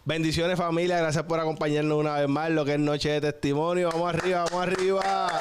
Bendiciones, familia. Gracias por acompañarnos una vez más en lo que es Noche de Testimonio. Vamos arriba, vamos arriba.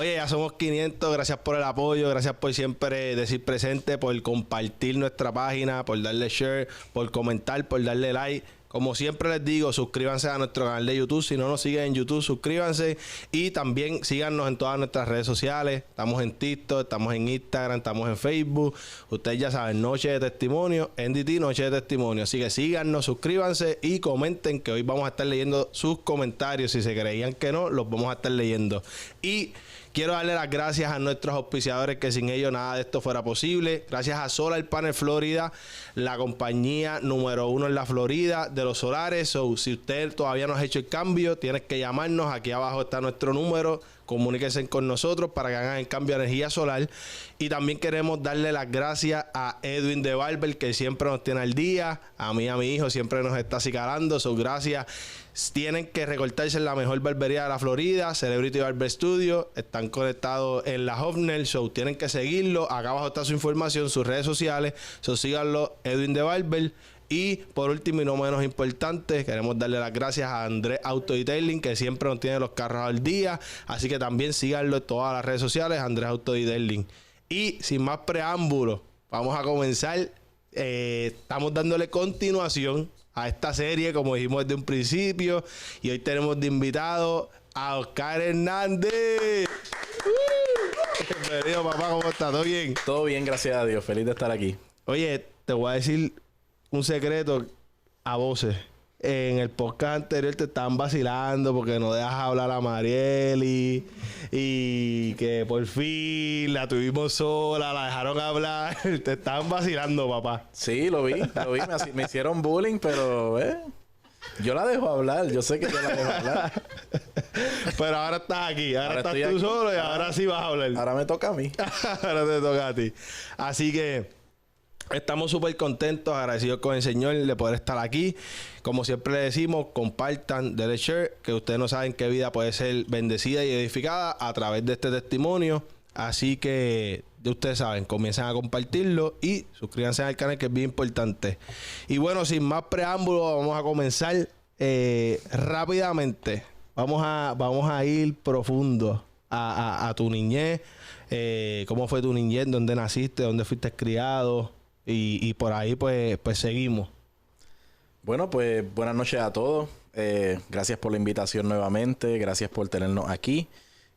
Oye, ya somos 500. Gracias por el apoyo. Gracias por siempre decir presente, por compartir nuestra página, por darle share, por comentar, por darle like. Como siempre les digo, suscríbanse a nuestro canal de YouTube. Si no nos siguen en YouTube, suscríbanse. Y también síganos en todas nuestras redes sociales. Estamos en TikTok, estamos en Instagram, estamos en Facebook. Ustedes ya saben, Noche de Testimonio, NDT, Noche de Testimonio. Así que síganos, suscríbanse y comenten, que hoy vamos a estar leyendo sus comentarios. Si se creían que no, los vamos a estar leyendo. Y quiero darle las gracias a nuestros auspiciadores, que sin ellos nada de esto fuera posible. Gracias a Solar Panel Florida, la compañía número 1 en la Florida de los solares. So, si usted todavía no ha hecho el cambio, tienes que llamarnos. Aquí abajo está nuestro número. Comuníquense con nosotros para que hagan el cambio de energía solar. Y también queremos darle las gracias a Edwin de Barber, que siempre nos tiene al día. A mí y a mi hijo siempre nos está acicalando. So, gracias. Tienen que recortarse en la mejor barbería de la Florida, Celebrity Barber Studio. Están conectados en la Hofner Show. Tienen que seguirlo. Acá abajo está su información, sus redes sociales. So, síganlo, Edwin de Barber. Y por último y no menos importante, queremos darle las gracias a Andrés Auto Detailing, que siempre nos tiene los carros al día. Así que también síganlo en todas las redes sociales, Andrés Auto Detailing. Y sin más preámbulos, vamos a comenzar. Estamos dándole continuación a esta serie, como dijimos desde un principio. Y hoy tenemos de invitado a Oscar Hernández. Bienvenido, papá. ¿Cómo estás? ¿Todo bien? Todo bien, gracias a Dios. Feliz de estar aquí. Oye, te voy a decir un secreto a voces. En el podcast anterior te estaban vacilando porque no dejas hablar a Marieli y que por fin la tuvimos sola, la dejaron hablar. Te estaban vacilando, papá. Sí, lo vi. Me hicieron bullying, pero yo la dejo hablar. Yo sé que yo la dejo hablar. Pero ahora estás aquí. Ahora estás tú aquí solo y ahora sí vas a hablar. Ahora me toca a mí. Ahora te toca a ti. Así que estamos súper contentos, agradecidos con el Señor de poder estar aquí. Como siempre le decimos, compartan, denle share, que ustedes no saben qué vida puede ser bendecida y edificada a través de este testimonio. Así que ustedes saben, comiencen a compartirlo y suscríbanse al canal, que es bien importante. Y bueno, sin más preámbulos, vamos a comenzar rápidamente. Vamos a ir profundo a tu niñez. ¿Cómo fue tu niñez? ¿Dónde naciste? ¿Dónde fuiste criado? Y por ahí pues seguimos. Bueno, pues buenas noches a todos. Gracias por la invitación nuevamente. Gracias por tenernos aquí.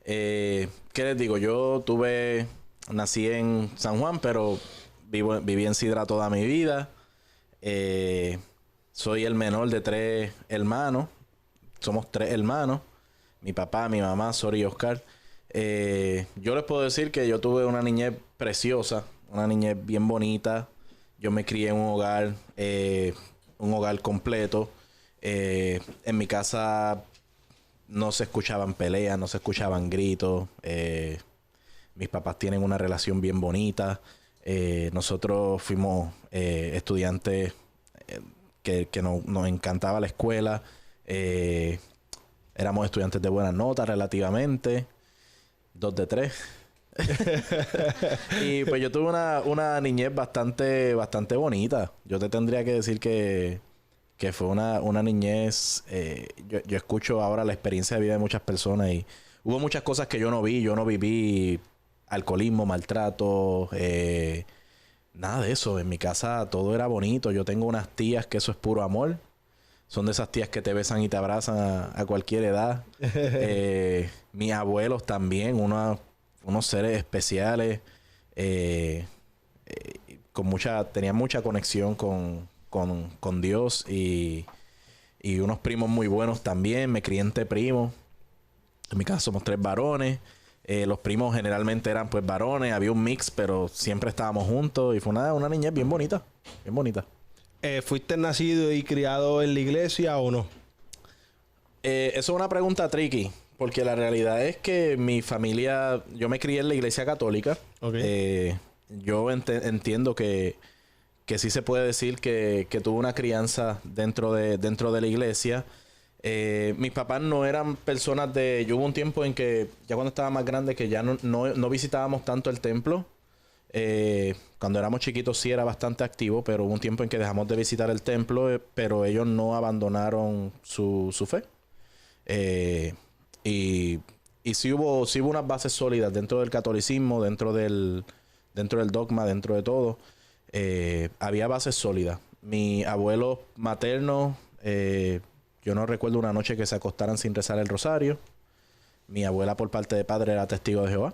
¿Qué les digo? Nací en San Juan, pero viví en Sidra toda mi vida. Soy el menor de 3 hermanos. Somos 3 hermanos. Mi papá, mi mamá, Sori y Oscar. Yo les puedo decir que yo tuve una niñez preciosa. Una niñez bien bonita. Yo me crié en un hogar completo. En mi casa no se escuchaban peleas, no se escuchaban gritos. Mis papás tienen una relación bien bonita. Nosotros fuimos estudiantes que nos encantaba la escuela. Éramos estudiantes de buenas notas relativamente. 2 de 3. Y pues yo tuve una niñez bastante bonita. Yo te tendría que decir que fue una niñez. Yo escucho ahora la experiencia de vida de muchas personas y hubo muchas cosas que yo no vi. Yo no viví alcoholismo, maltrato, nada de eso. En mi casa todo era bonito. Yo tengo unas tías que eso es puro amor. Son de esas tías que te besan y te abrazan a cualquier edad. Mis abuelos también, unos seres especiales. Tenían mucha conexión con Dios y unos primos muy buenos también. Me crié entre primos. En mi casa somos 3 varones. Los primos generalmente eran pues varones. Había un mix, pero siempre estábamos juntos. Y fue una niñez bien bonita. Bien bonita. ¿Fuiste nacido y criado en la iglesia o no? Eso es una pregunta tricky. Porque la realidad es que mi familia... Yo me crié en la iglesia católica. Okay. Yo entiendo que sí se puede decir que tuve una crianza dentro de la iglesia. Mis papás no eran personas de... Yo hubo un tiempo en que... Ya cuando estaba más grande, que ya no visitábamos tanto el templo. Cuando éramos chiquitos sí era bastante activo, pero hubo un tiempo en que dejamos de visitar el templo, pero ellos no abandonaron su fe. Y sí hubo unas bases sólidas dentro del catolicismo, dentro del dogma, dentro de todo. Había bases sólidas. Mi abuelo materno, yo no recuerdo una noche que se acostaran sin rezar el rosario. Mi abuela por parte de padre era testigo de Jehová.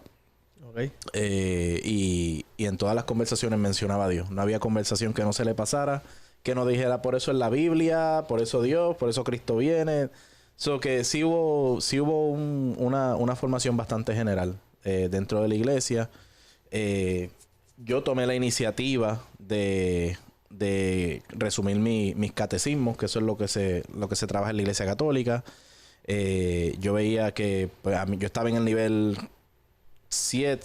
Okay. Y en todas las conversaciones mencionaba a Dios. No había conversación que no se le pasara, que no dijera por eso es la Biblia, por eso Dios, por eso Cristo viene. So que sí hubo una formación bastante general dentro de la iglesia. Yo tomé la iniciativa de resumir mis catecismos, que eso es lo que se trabaja en la iglesia católica. Yo veía que pues, yo estaba en el nivel 7,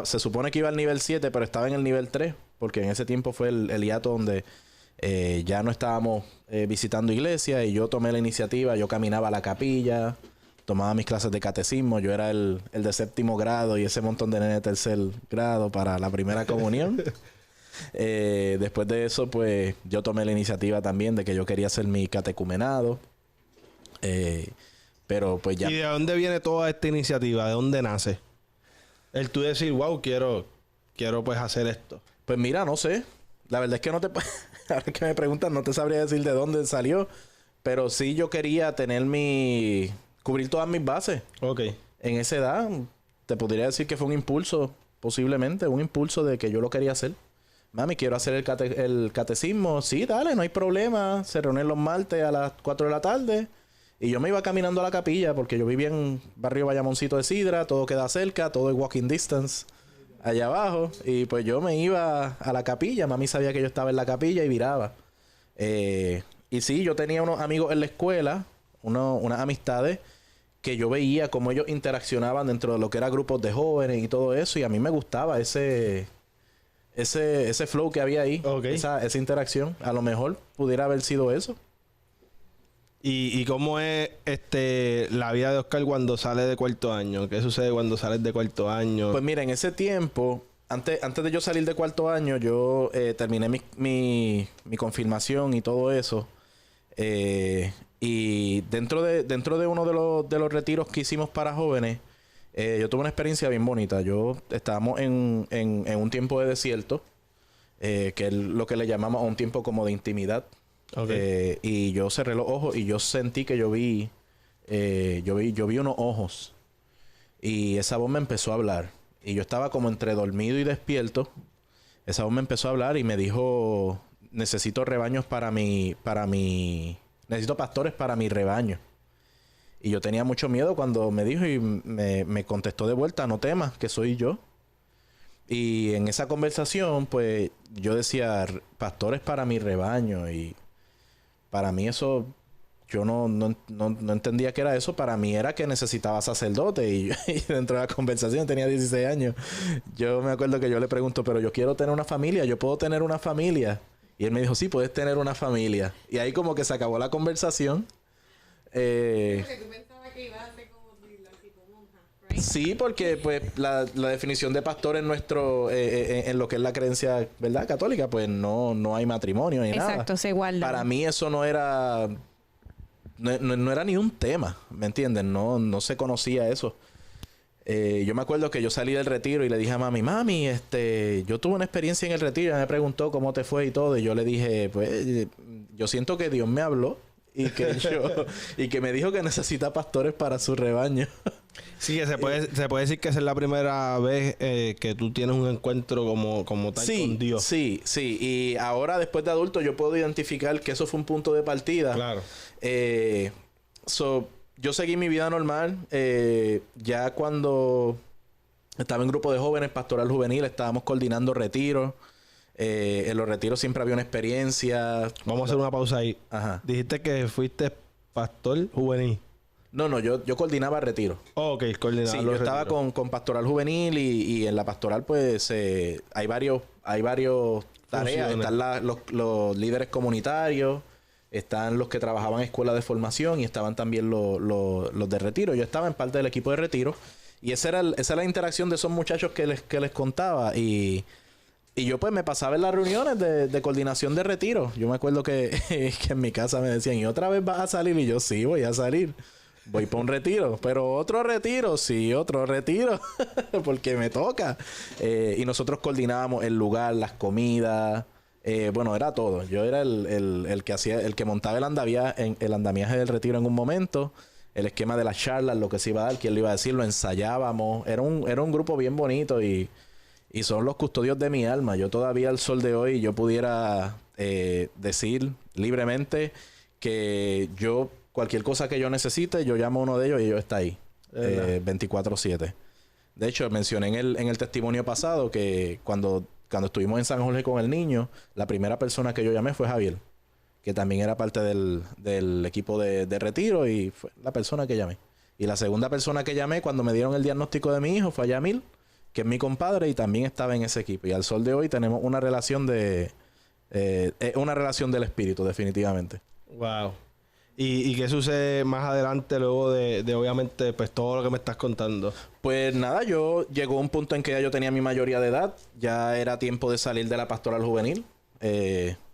se supone que iba al nivel 7, pero estaba en el nivel 3, porque en ese tiempo fue el hiato donde ya no estábamos visitando iglesia y yo tomé la iniciativa, yo caminaba a la capilla, tomaba mis clases de catecismo, yo era el de 7º grado y ese montón de nenes de 3er grado para la primera comunión. Después de eso, pues yo tomé la iniciativa también de que yo quería hacer mi catecumenado. Pero pues ya. ¿Y de dónde viene toda esta iniciativa? ¿De dónde nace? El tú decir, wow, quiero pues hacer esto. Pues mira, no sé. La verdad es que no te... Ahora que me preguntan, no te sabría decir de dónde salió. Pero sí yo quería cubrir todas mis bases. Ok. En esa edad, te podría decir que fue un impulso, posiblemente, un impulso de que yo lo quería hacer. Mami, quiero hacer el catecismo. Sí, dale, no hay problema. Se reúnen los martes a las 4 de la tarde. Y yo me iba caminando a la capilla porque yo vivía en barrio Bayamoncito de Sidra. Todo queda cerca, todo es walking distance allá abajo. Y pues yo me iba a la capilla. Mami sabía que yo estaba en la capilla y viraba. Y sí, yo tenía unos amigos en la escuela, unas amistades, que yo veía cómo ellos interaccionaban dentro de lo que era grupos de jóvenes y todo eso. Y a mí me gustaba ese flow que había ahí. Okay. Esa interacción. A lo mejor pudiera haber sido eso. ¿Y cómo es la vida de Oscar cuando sale de 4º año? ¿Qué sucede cuando sales de 4º año? Pues mira, en ese tiempo, antes de yo salir de 4º año, yo terminé mi confirmación y todo eso. Y dentro de uno de los retiros que hicimos para jóvenes, yo tuve una experiencia bien bonita. Estábamos en un tiempo de desierto, que es lo que le llamamos a un tiempo como de intimidad. Okay. Y yo cerré los ojos y yo sentí que yo vi unos ojos. Y esa voz me empezó a hablar. Y yo estaba como entre dormido y despierto. Esa voz me empezó a hablar y me dijo: necesito rebaños necesito pastores para mi rebaño. Y yo tenía mucho miedo cuando me dijo y me contestó de vuelta: no temas, que soy yo. Y en esa conversación, pues, yo decía: pastores para mi rebaño. Y para mí eso, yo no entendía que era eso. Para mí era que necesitaba sacerdote. Y dentro de la conversación, tenía 16 años. Yo me acuerdo que yo le pregunto: pero yo quiero tener una familia. ¿Yo puedo tener una familia? Y él me dijo: sí, puedes tener una familia. Y ahí como que se acabó la conversación. Porque tú pensabas que ibas a ser como la tipo monja, right? Sí, porque pues la definición de pastor en en lo que es la creencia, ¿verdad?, católica, pues no hay matrimonio ni nada. Exacto, se guarda. Para mí eso no era ni un tema, ¿me entiendes? No se conocía eso. Yo me acuerdo que yo salí del retiro y le dije a mami, yo tuve una experiencia en el retiro. Ella me preguntó cómo te fue y todo. Y yo le dije, pues, yo siento que Dios me habló y que me dijo que necesita pastores para su rebaño. Sí, que se puede decir que esa es la primera vez que tú tienes un encuentro como tal con Dios. Sí. Y ahora, después de adulto, yo puedo identificar que eso fue un punto de partida. Claro. Yo seguí mi vida normal. Ya cuando estaba en grupo de jóvenes, pastoral juvenil, estábamos coordinando retiros. En los retiros siempre había una experiencia. Vamos a hacer una pausa ahí. Ajá. Dijiste que fuiste pastor juvenil. No, yo coordinaba retiros. Oh, ok, coordinaba. Sí, yo estaba con pastoral juvenil y en la pastoral pues hay varios tareas. Funciones. Están los líderes comunitarios, están los que trabajaban en escuelas de formación y estaban también los de retiro. Yo estaba en parte del equipo de retiro y esa era la interacción de esos muchachos que les contaba. Y Y yo pues me pasaba en las reuniones de coordinación de retiro. Yo me acuerdo que, que en mi casa me decían, ¿y otra vez vas a salir? Y yo, sí, voy a salir. Voy para un retiro. Pero otro retiro, sí, otro retiro. Porque me toca. Y nosotros coordinábamos el lugar, las comidas. Bueno, era todo. Yo era el que hacía, el que montaba el andamiaje del retiro en un momento. El esquema de las charlas, lo que se iba a dar, quién le iba a decir, lo ensayábamos. Era un grupo bien bonito y son los custodios de mi alma. Yo todavía al sol de hoy yo pudiera decir libremente que yo, cualquier cosa que yo necesite, yo llamo a uno de ellos y ellos está ahí. 24/7. De hecho, mencioné en el testimonio pasado que cuando estuvimos en San Jorge con el niño, la primera persona que yo llamé fue Javier, que también era parte del equipo de retiro y fue la persona que llamé. Y la segunda persona que llamé cuando me dieron el diagnóstico de mi hijo fue a Yamil, que es mi compadre y también estaba en ese equipo. Y al sol de hoy tenemos una relación una relación del espíritu, definitivamente. Wow. ¿Y qué sucede más adelante luego de obviamente pues todo lo que me estás contando? Pues nada, llegó un punto en que ya yo tenía mi mayoría de edad. Ya era tiempo de salir de la pastoral juvenil.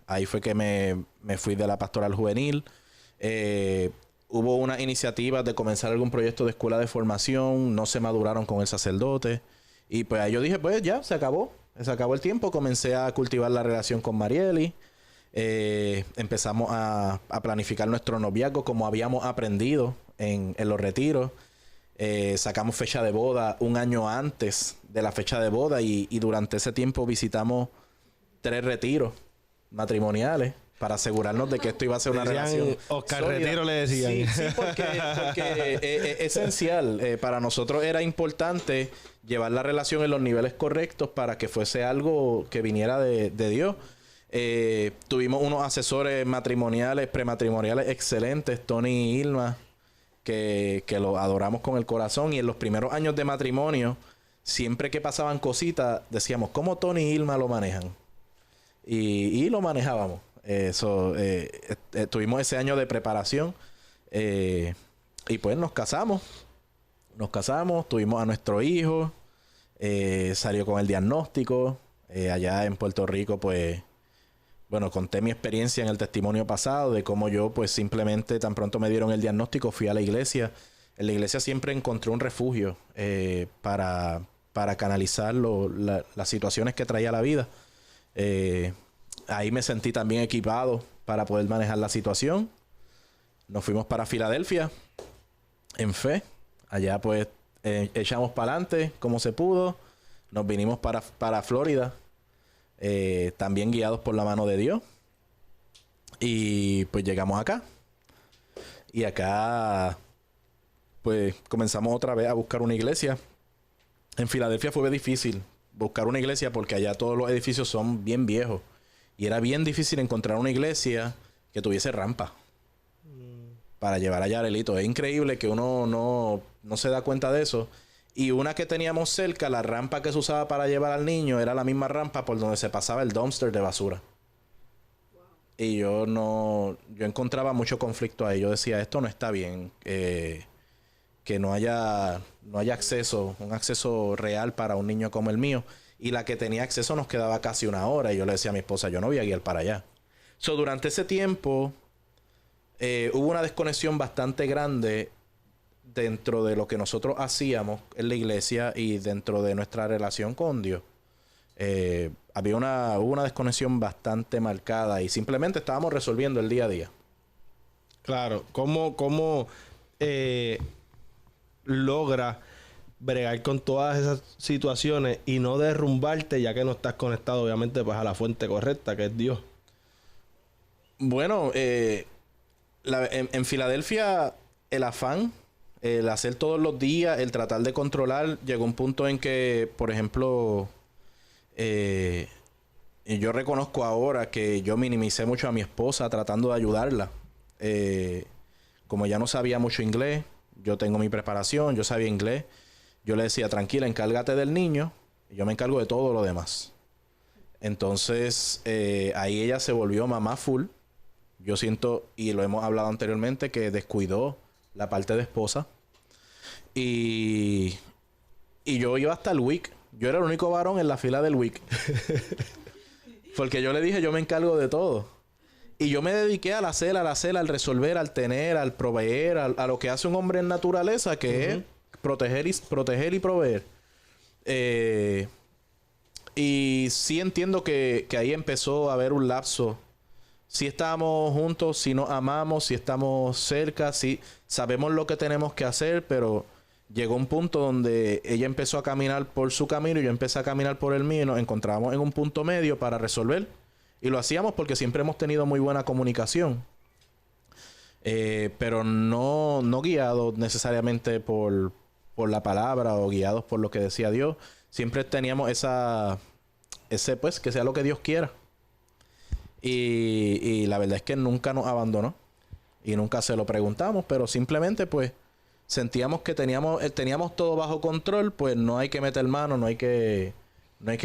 Ahí fue que me fui de la pastoral juvenil. Hubo unas iniciativas de comenzar algún proyecto de escuela de formación. No se maduraron con el sacerdote. Y pues ahí yo dije, pues ya, se acabó. Se acabó el tiempo. Comencé a cultivar la relación con Marieli. Empezamos a planificar nuestro noviazgo como habíamos aprendido en los retiros. Sacamos fecha de boda un año antes de la fecha de boda y durante ese tiempo visitamos 3 retiros matrimoniales para asegurarnos de que esto iba a ser una relación Oscar sólida. Retiro le decían. Sí, porque es esencial. Para nosotros era importante llevar la relación en los niveles correctos para que fuese algo que viniera de Dios. Tuvimos unos asesores matrimoniales, prematrimoniales excelentes, Tony y Ilma, que los adoramos con el corazón. Y en los primeros años de matrimonio, siempre que pasaban cositas, decíamos, ¿cómo Tony y Ilma lo manejan? Y lo manejábamos. Tuvimos ese año de preparación. Y pues nos casamos. Tuvimos a nuestro hijo. Salió con el diagnóstico. Allá en Puerto Rico, pues... Bueno, conté mi experiencia en el testimonio pasado de cómo yo, pues simplemente tan pronto me dieron el diagnóstico, fui a la iglesia. En la iglesia siempre encontré un refugio para canalizar las situaciones que traía la vida. Ahí me sentí también equipado para poder manejar la situación. Nos fuimos para Filadelfia en fe. Allá pues echamos para adelante como se pudo. Nos vinimos para Florida. También guiados por la mano de Dios. Y pues llegamos acá. Y acá pues comenzamos otra vez a buscar una iglesia. En Filadelfia fue difícil buscar una iglesia porque allá todos los edificios son bien viejos. Y era bien difícil encontrar una iglesia que tuviese rampa para llevar allá al Yarelito. Es increíble que uno no se da cuenta de eso. Y una que teníamos cerca, la rampa que se usaba para llevar al niño, era la misma rampa por donde se pasaba el dumpster de basura. Wow. Y yo encontraba mucho conflicto ahí. Yo decía, esto no está bien. Que no haya acceso, un acceso real para un niño como el mío. Y la que tenía acceso nos quedaba casi 1 hora. Y yo le decía a mi esposa, yo no voy a guiar para allá. Durante ese tiempo, hubo una desconexión bastante grande dentro de lo que nosotros hacíamos en la iglesia y dentro de nuestra relación con Dios. Hubo una desconexión bastante marcada y simplemente estábamos resolviendo el día a día. Claro. ¿Cómo logra bregar con todas esas situaciones y no derrumbarte ya que no estás conectado obviamente pues a la fuente correcta que es Dios? Bueno, en Filadelfia el afán, el hacer todos los días, el tratar de controlar, llegó un punto en que, por ejemplo, yo reconozco ahora que yo minimicé mucho a mi esposa tratando de ayudarla. Como ella no sabía mucho inglés, yo tengo mi preparación, yo sabía inglés. Yo le decía, tranquila, encárgate del niño y yo me encargo de todo lo demás. Entonces, ahí ella se volvió mamá full. Yo siento, y lo hemos hablado anteriormente, que descuidó la parte de esposa. Y yo iba hasta el week. Yo era el único varón en la fila del WIC. Porque yo le dije, yo me encargo de todo. Y yo me dediqué al hacer, al resolver, al tener, al proveer, a lo que hace un hombre en naturaleza, que es proteger y proveer. Y sí entiendo que ahí empezó a haber un lapso. Si estábamos juntos, si nos amamos, si estamos cerca, si sabemos lo que tenemos que hacer, pero llegó un punto donde ella empezó a caminar por su camino y yo empecé a caminar por el mío y nos encontrábamos en un punto medio para resolver. Y lo hacíamos porque siempre hemos tenido muy buena comunicación. Pero no guiados necesariamente por la palabra o guiados por lo que decía Dios. Siempre teníamos ese pues, que sea lo que Dios quiera. Y la verdad es que nunca nos abandonó. Y nunca se lo preguntamos, pero simplemente pues sentíamos que teníamos todo bajo control, pues no hay que meter mano, no hay que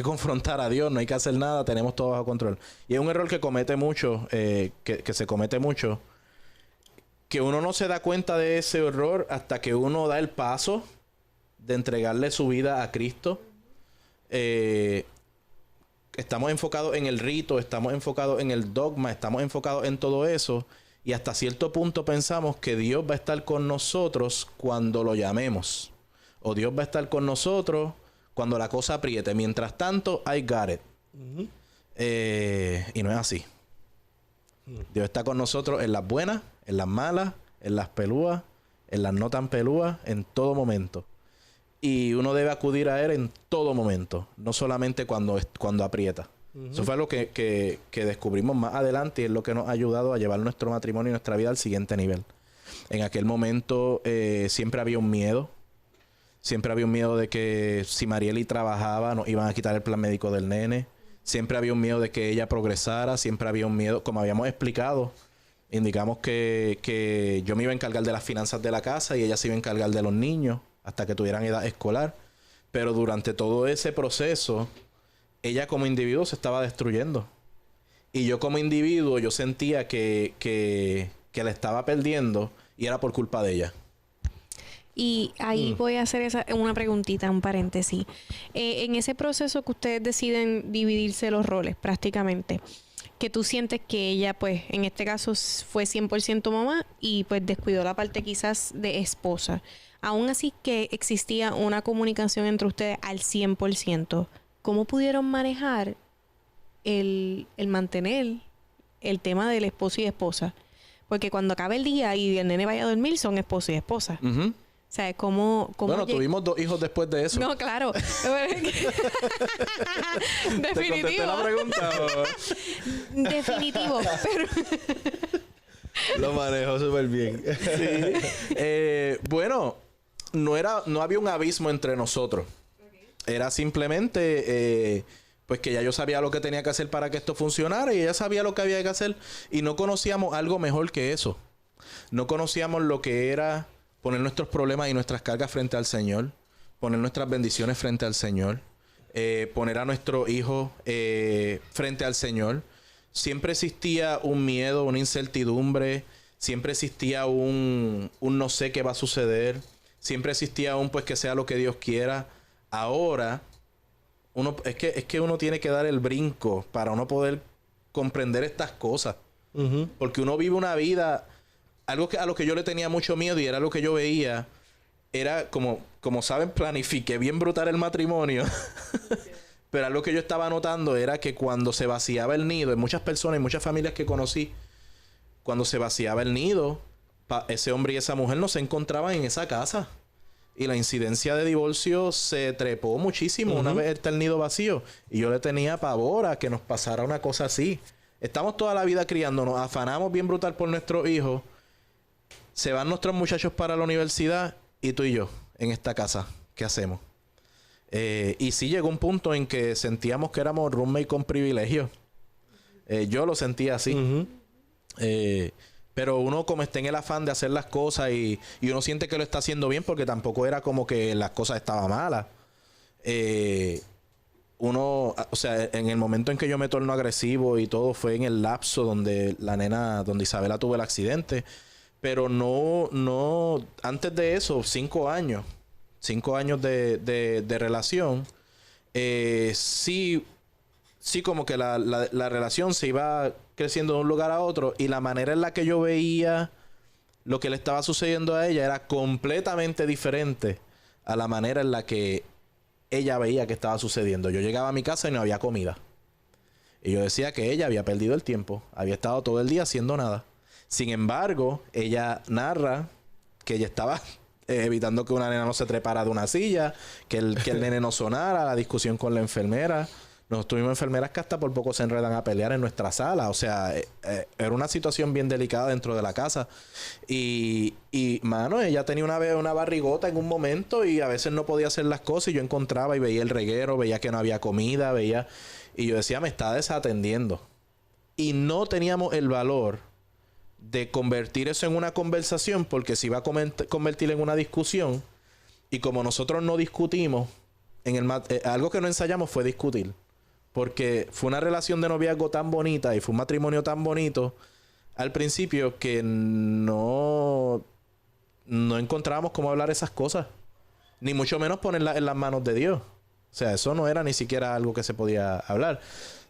confrontar a Dios, no hay que hacer nada, tenemos todo bajo control. Y es un error que comete mucho, que se comete mucho, que uno no se da cuenta de ese error hasta que uno da el paso de entregarle su vida a Cristo. Estamos enfocados en el rito, estamos enfocados en el dogma, estamos enfocados en todo eso. Y hasta cierto punto pensamos que Dios va a estar con nosotros cuando lo llamemos. O Dios va a estar con nosotros cuando la cosa apriete. Mientras tanto, I got it. Y no es así. Dios está con nosotros en las buenas, en las malas, en las pelúas, en las no tan pelúas, en todo momento. Y uno debe acudir a Él en todo momento. No solamente cuando aprieta. Eso fue algo que descubrimos más adelante y es lo que nos ha ayudado a llevar nuestro matrimonio y nuestra vida al siguiente nivel. En aquel momento siempre había un miedo. Siempre había un miedo de que si Marieli trabajaba nos iban a quitar el plan médico del nene. Siempre había un miedo de que ella progresara. Siempre había un miedo, como habíamos explicado, indicamos que yo me iba a encargar de las finanzas de la casa y ella se iba a encargar de los niños hasta que tuvieran edad escolar. Pero durante todo ese proceso, ella como individuo se estaba destruyendo. Y yo como individuo, yo sentía que la estaba perdiendo y era por culpa de ella. Y ahí voy a hacer una preguntita, un paréntesis. En ese proceso que ustedes deciden dividirse los roles prácticamente, que tú sientes que ella, pues, en este caso fue 100% mamá y pues descuidó la parte quizás de esposa. Aún así que existía una comunicación entre ustedes al 100%. ¿Cómo pudieron manejar el mantener el tema del esposo y esposa? Porque cuando acabe el día y el nene vaya a dormir, son esposo y esposa. O sea, ¿cómo bueno, tuvimos 2 hijos después de eso. No, claro. Definitivo. ¿Te contesté la pregunta? Definitivo. Pero Lo manejó súper bien. Sí. Bueno, no había un abismo entre nosotros. Era simplemente pues que ya yo sabía lo que tenía que hacer para que esto funcionara y ella sabía lo que había que hacer y no conocíamos algo mejor que eso. No conocíamos lo que era poner nuestros problemas y nuestras cargas frente al Señor, poner nuestras bendiciones frente al Señor, poner a nuestro hijo frente al Señor. Siempre existía un miedo, una incertidumbre, siempre existía un no sé qué va a suceder, siempre existía un pues que sea lo que Dios quiera. Ahora, es que uno tiene que dar el brinco para uno poder comprender estas cosas. Porque uno vive una vida, algo a lo que yo le tenía mucho miedo y era lo que yo veía, era como saben, planifiqué bien brutal el matrimonio. Pero algo que yo estaba notando era que cuando se vaciaba el nido, en muchas personas, en muchas familias que conocí, cuando se vaciaba el nido, ese hombre y esa mujer no se encontraban en esa casa. Y la incidencia de divorcio se trepó muchísimo una vez está el nido vacío. Y yo le tenía pavor a que nos pasara una cosa así. Estamos toda la vida criándonos, afanamos bien brutal por nuestros hijos. Se van nuestros muchachos para la universidad y tú y yo en esta casa. ¿Qué hacemos? Y sí llegó un punto en que sentíamos que éramos roommate con privilegios. Yo lo sentía así. Pero uno como está en el afán de hacer las cosas y uno siente que lo está haciendo bien porque tampoco era como que las cosas estaban malas. O sea, en el momento en que yo me torno agresivo y todo fue en el lapso donde donde Isabela tuvo el accidente. Pero no, antes de eso, 5 años. 5 años de relación. sí, sí como que la relación se iba creciendo de un lugar a otro y la manera en la que yo veía lo que le estaba sucediendo a ella era completamente diferente a la manera en la que ella veía que estaba sucediendo. Yo llegaba a mi casa y no había comida. Y yo decía que ella había perdido el tiempo. Había estado todo el día haciendo nada. Sin embargo, ella narra que ella estaba evitando que una nena no se trepara de una silla, que el nene no sonara, la discusión con la enfermera. Nosotros tuvimos enfermeras que hasta por poco se enredan a pelear en nuestra sala. O sea, era una situación bien delicada dentro de la casa. Y mano, ella tenía una barrigota en un momento y a veces no podía hacer las cosas. Y yo encontraba y veía el reguero, veía que no había comida, veía... Y yo decía, me está desatendiendo. Y no teníamos el valor de convertir eso en una conversación porque se iba a convertir en una discusión. Y como nosotros no discutimos, algo que no ensayamos fue discutir. Porque fue una relación de noviazgo tan bonita y fue un matrimonio tan bonito al principio que no encontrábamos cómo hablar esas cosas. Ni mucho menos ponerlas en las manos de Dios. O sea, eso no era ni siquiera algo que se podía hablar.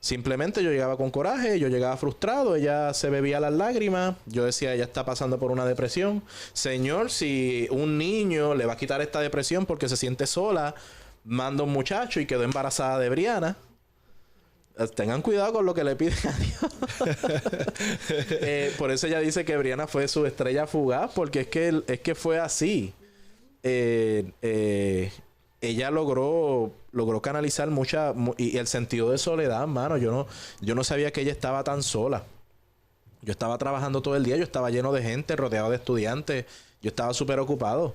Simplemente yo llegaba con coraje, yo llegaba frustrado, ella se bebía las lágrimas. Yo decía, ella está pasando por una depresión. Señor, si un niño le va a quitar esta depresión porque se siente sola, manda un muchacho y quedó embarazada de Brianna. Tengan cuidado con lo que le piden a Dios. Por eso ella dice que Brianna fue su estrella fugaz, porque es que fue así. Ella logró canalizar y el sentido de soledad, mano. Yo no sabía que ella estaba tan sola. Yo estaba trabajando todo el día, yo estaba lleno de gente, rodeado de estudiantes. Yo estaba súper ocupado.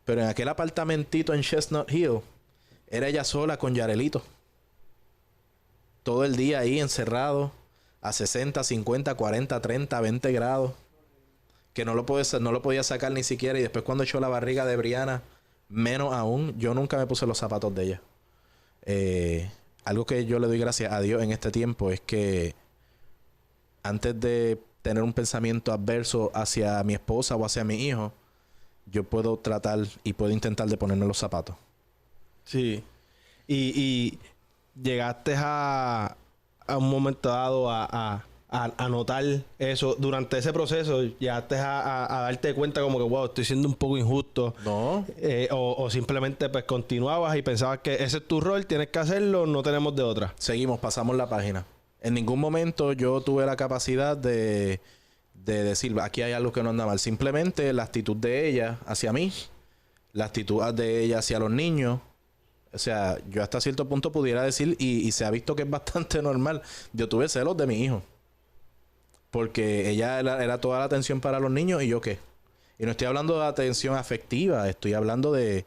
Pero en aquel apartamentito en Chestnut Hill, era ella sola con Yarelito. Todo el día ahí encerrado a 60, 50, 40, 30, 20 grados. Que no lo podía sacar ni siquiera. Y después cuando echó la barriga de Brianna, menos aún. Yo nunca me puse los zapatos de ella. Algo que yo le doy gracias a Dios en este tiempo es que antes de tener un pensamiento adverso hacia mi esposa o hacia mi hijo, yo puedo tratar y puedo intentar de ponerme los zapatos. Sí. Y llegaste a un momento dado a notar eso. Durante ese proceso, llegaste a darte cuenta como que, wow, estoy siendo un poco injusto. No. O simplemente pues continuabas y pensabas que ese es tu rol, tienes que hacerlo, no tenemos de otra. Seguimos, pasamos la página. En ningún momento yo tuve la capacidad de decir, aquí hay algo que no anda mal. Simplemente la actitud de ella hacia mí, la actitud de ella hacia los niños. O sea, yo hasta cierto punto pudiera decir, y se ha visto que es bastante normal, yo tuve celos de mi hijo. Porque ella era toda la atención para los niños y yo qué. Y no estoy hablando de atención afectiva, estoy hablando de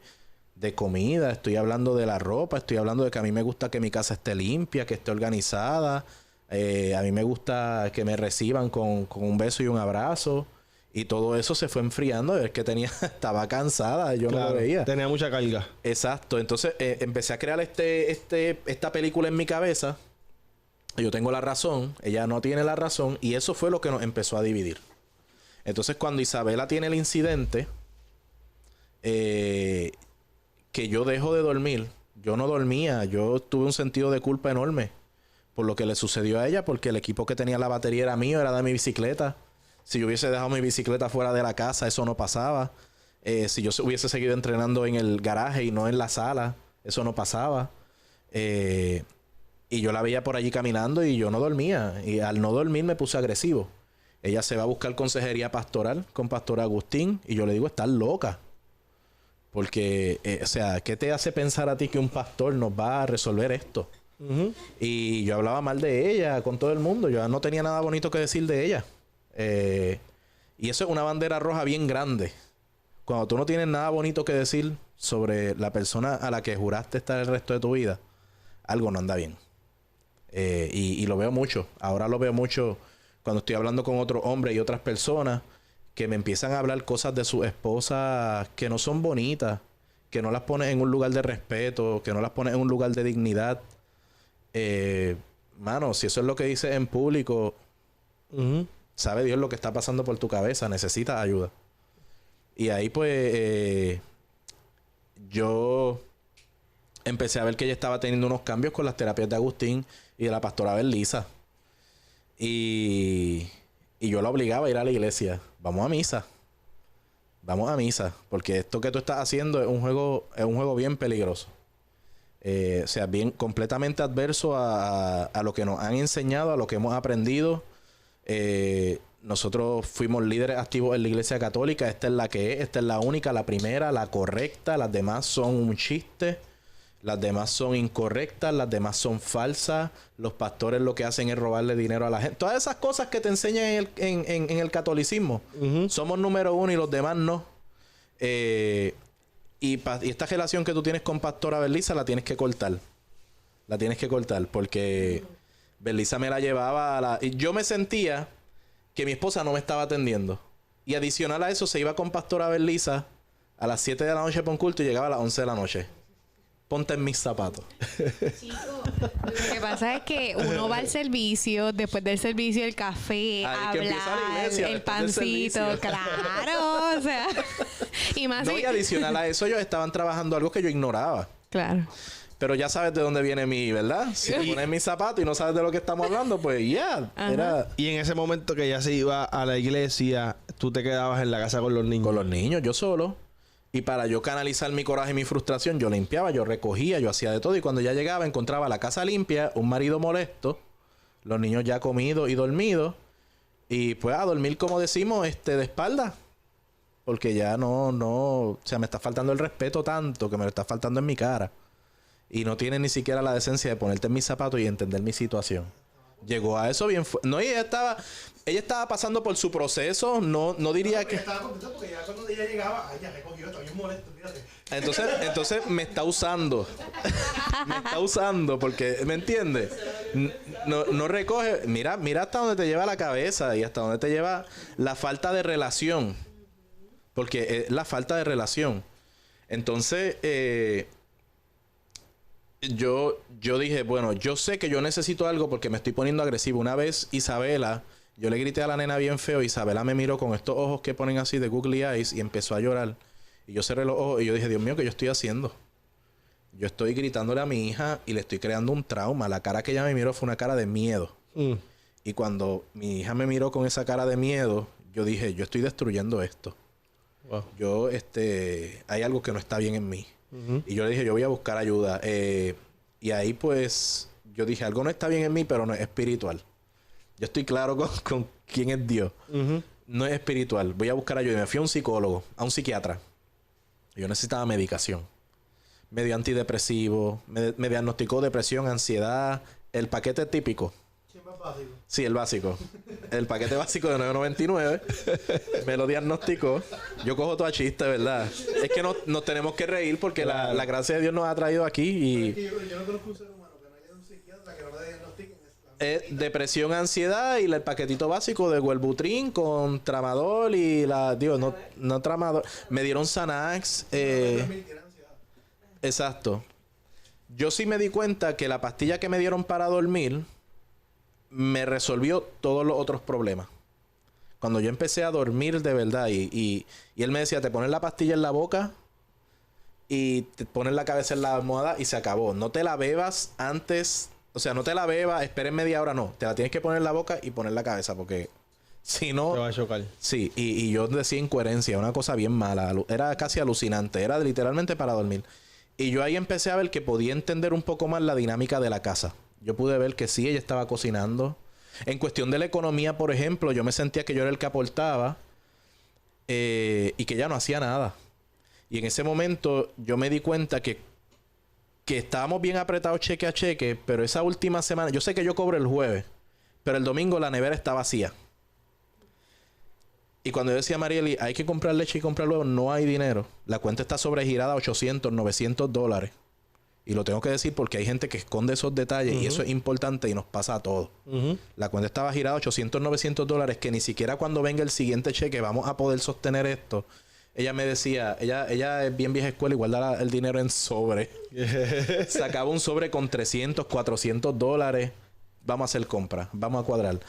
comida, estoy hablando de la ropa, estoy hablando de que a mí me gusta que mi casa esté limpia, que esté organizada. A mí me gusta que me reciban con un beso y un abrazo. Y todo eso se fue enfriando. Es que estaba cansada, yo no lo veía. Tenía mucha carga. Exacto. Entonces empecé a crear esta película en mi cabeza. Yo tengo la razón, ella no tiene la razón. Y eso fue lo que nos empezó a dividir. Entonces cuando Isabela tiene el incidente, que yo dejo de dormir. Yo no dormía. Yo tuve un sentido de culpa enorme por lo que le sucedió a ella. Porque el equipo que tenía la batería era mío, era de mi bicicleta. Si yo hubiese dejado mi bicicleta fuera de la casa, eso no pasaba. Si yo hubiese seguido entrenando en el garaje y no en la sala, eso no pasaba. Y yo la veía por allí caminando y yo no dormía. Y al no dormir me puse agresivo. Ella se va a buscar consejería pastoral con Pastor Agustín. Y yo le digo, estás loca. Porque, o sea, ¿qué te hace pensar a ti que un pastor nos va a resolver esto? Uh-huh. Y yo hablaba mal de ella con todo el mundo. Yo no tenía nada bonito que decir de ella. Y eso es una bandera roja bien grande. Cuando tú no tienes nada bonito que decir sobre la persona a la que juraste estar el resto de tu vida, algo no anda bien. Y lo veo mucho. Ahora lo veo mucho cuando estoy hablando con otros hombres y otras personas que me empiezan a hablar cosas de sus esposas que no son bonitas, que no las pones en un lugar de respeto, que no las pones en un lugar de dignidad. Mano, si eso es lo que dices en público, sabe Dios lo que está pasando por tu cabeza. Necesitas ayuda. Y ahí pues yo empecé a ver que ella estaba teniendo unos cambios con las terapias de Agustín y de la pastora Belisa. Y yo la obligaba a ir a la iglesia. Vamos a misa. Vamos a misa. Porque esto que tú estás haciendo es un juego bien peligroso. O sea, bien completamente adverso a lo que nos han enseñado, a lo que hemos aprendido. Nosotros fuimos líderes activos en la iglesia católica. Esta es la que es. Esta es la única, la primera, la correcta. Las demás son un chiste. Las demás son incorrectas. Las demás son falsas. Los pastores lo que hacen es robarle dinero a la gente. Todas esas cosas que te enseñan en el catolicismo. Somos número uno y los demás no. Y esta relación que tú tienes con Pastora Belisa la tienes que cortar. La tienes que cortar porque Belisa me la llevaba a la... Y yo me sentía que mi esposa no me estaba atendiendo. Y adicional a eso se iba con Pastora Belisa a las 7 de la noche para un culto y llegaba a las 11 de la noche. Ponte en mis zapatos. Chico, lo que pasa es que uno va al servicio, después del servicio el café, Ahí que empieza la iglesia, el después del pancito, servicio. claro, o sea, y más No, y adicional a eso ellos estaban trabajando algo que yo ignoraba. claro. Pero ya sabes de dónde viene mi, ¿verdad? Si te pones mis zapatos y no sabes de lo que estamos hablando, pues ya. Era Y en ese momento que ella se iba a la iglesia, tú te quedabas en la casa con los niños. con los niños, yo solo. Y para yo canalizar mi coraje y mi frustración, yo limpiaba, yo recogía, yo hacía de todo. Y cuando ya llegaba, encontraba la casa limpia, un marido molesto, los niños ya comidos y dormidos. Y pues a dormir, como decimos, de espalda. Porque ya o sea, me está faltando el respeto tanto que me lo está faltando en mi cara. Y no tiene ni siquiera la decencia de ponerte en mis zapatos y entender mi situación. Llegó a eso bien no, y ella estaba pasando por su proceso, no diría que... Estaba contento porque ya cuando ella llegaba, ay, ya recogió, está bien molesto, fíjate. Entonces me está usando. Me está usando porque, ¿me entiendes? No recoge. Mira hasta dónde te lleva la cabeza y hasta dónde te lleva la falta de relación. Porque es la falta de relación. Entonces, yo dije, bueno, yo sé que yo necesito algo porque me estoy poniendo agresivo. Una vez Isabela, yo le grité a la nena bien feo. Isabela me miró con estos ojos que ponen así de googly eyes y empezó a llorar. Y yo cerré los ojos y yo dije, Dios mío, ¿qué yo estoy haciendo? Yo estoy gritándole a mi hija y le estoy creando un trauma. La cara que ella me miró fue una cara de miedo. Y cuando mi hija me miró con esa cara de miedo, yo dije, yo estoy destruyendo esto. Wow. Hay algo que no está bien en mí. Y yo le dije, yo voy a buscar ayuda. Y ahí pues, yo dije, algo no está bien en mí, pero no es espiritual. Yo estoy claro con quién es Dios. No es espiritual. Voy a buscar ayuda. Y me fui a un psicólogo, a un psiquiatra. Yo necesitaba medicación. Me dio antidepresivo. Me diagnosticó depresión, ansiedad. El paquete típico. ¿Quién más básico? Sí, el básico. El paquete básico de 9.99. Me lo diagnosticó. Yo cojo todo a chiste, ¿verdad? Es que nos tenemos que reír porque la gracia de Dios nos ha traído aquí y... Yo no conozco un ser humano que no haya un psiquiatra que no le diagnostiquen depresión, ansiedad y el paquetito básico de Wellbutrin con tramadol y no tramadol. Me dieron Xanax. Exacto. Yo sí me di cuenta que la pastilla que me dieron para dormir me resolvió todos los otros problemas. Cuando yo empecé a dormir de verdad y él me decía, te pones la pastilla en la boca y te pones la cabeza en la almohada y se acabó. No te la bebas antes, o sea, no te la bebas, esperen media hora, no. Te la tienes que poner en la boca y poner la cabeza porque si no... Te va a chocar. Sí, y yo decía incoherencia, una cosa bien mala. Era casi alucinante, era literalmente para dormir. Y yo ahí empecé a ver que podía entender un poco más la dinámica de la casa. Yo pude ver que sí, ella estaba cocinando. En cuestión de la economía, por ejemplo, yo me sentía que yo era el que aportaba y que ella no hacía nada. Y en ese momento yo me di cuenta que estábamos bien apretados cheque a cheque, pero esa última semana, yo sé que yo cobro el jueves, pero el domingo la nevera está vacía. Y cuando yo decía a Marieli, hay que comprar leche y comprar huevos, no hay dinero. La cuenta está sobregirada a $800, $900. Y lo tengo que decir porque hay gente que esconde esos detalles y eso es importante y nos pasa a todos. La cuenta estaba girada a $800, $900 que ni siquiera cuando venga el siguiente cheque vamos a poder sostener esto. Ella me decía, ella es bien vieja escuela y guarda el dinero en sobre. Sacaba un sobre con $300, $400. Vamos a hacer compras, vamos a cuadrar.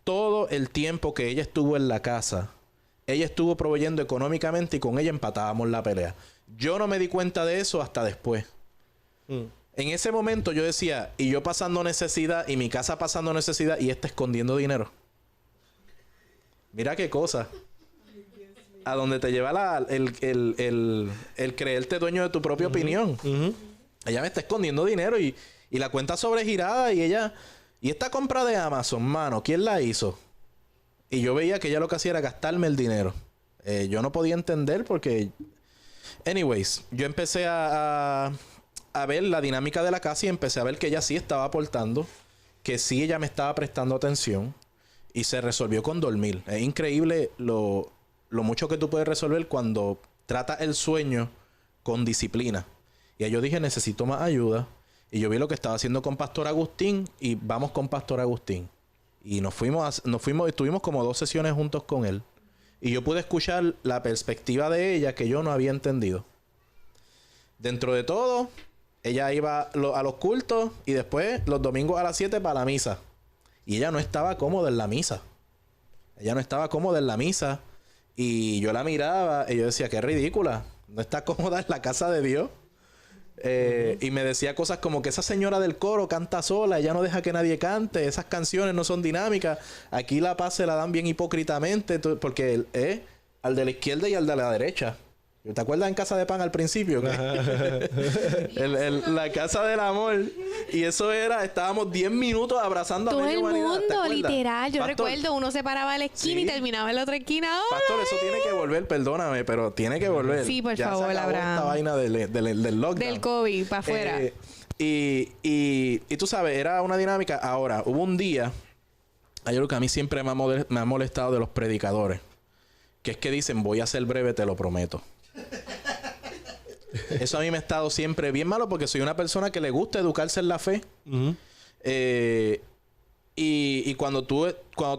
Todo el tiempo que ella estuvo en la casa, ella estuvo proveyendo económicamente y con ella empatábamos la pelea. Yo no me di cuenta de eso hasta después. En ese momento yo decía, y yo pasando necesidad, y mi casa pasando necesidad, y escondiendo dinero. Mira qué cosa. A donde te lleva el creerte dueño de tu propia opinión. Ella me está escondiendo dinero y la cuenta sobregirada y ella... Y esta compra de Amazon, mano, ¿quién la hizo? Y yo veía que ella lo que hacía era gastarme el dinero. Yo no podía entender porque... Anyways, yo empecé a ver la dinámica de la casa y empecé a ver que ella sí estaba aportando, que sí ella me estaba prestando atención y se resolvió con dormir. Es increíble lo mucho que tú puedes resolver cuando tratas el sueño con disciplina. Y ahí yo dije, necesito más ayuda. Y yo vi lo que estaba haciendo con Pastor Agustín y vamos con Pastor Agustín. Y estuvimos como 2 sesiones juntos con él. Y yo pude escuchar la perspectiva de ella que yo no había entendido. Dentro de todo, ella iba a los cultos y después los domingos a las 7 para la misa. Y ella no estaba cómoda en la misa. Y yo la miraba y yo decía, qué ridícula. No está cómoda en la casa de Dios. Y me decía cosas como que esa señora del coro canta sola, ella no deja que nadie cante, esas canciones no son dinámicas, aquí la paz se la dan bien hipócritamente, porque al de la izquierda y al de la derecha. ¿Te acuerdas en Casa de Pan al principio? La casa del amor. Y eso era, estábamos 10 minutos abrazando a todo media el humanidad. mundo, literal. Yo Pastor, recuerdo, uno se paraba de la esquina y terminaba en la otra esquina. ¡Ay! Pastor, eso tiene que volver, perdóname, pero tiene que volver. Sí, por ya favor, se acabó Abraham. esta vaina del lockdown. Del COVID, para afuera. Y tú sabes, era una dinámica. Ahora, hubo un día, hay algo que a mí siempre me ha molestado de los predicadores, que es que dicen, voy a ser breve, te lo prometo. Eso a mí me ha estado siempre bien malo porque soy una persona que le gusta educarse en la fe. Y cuando tú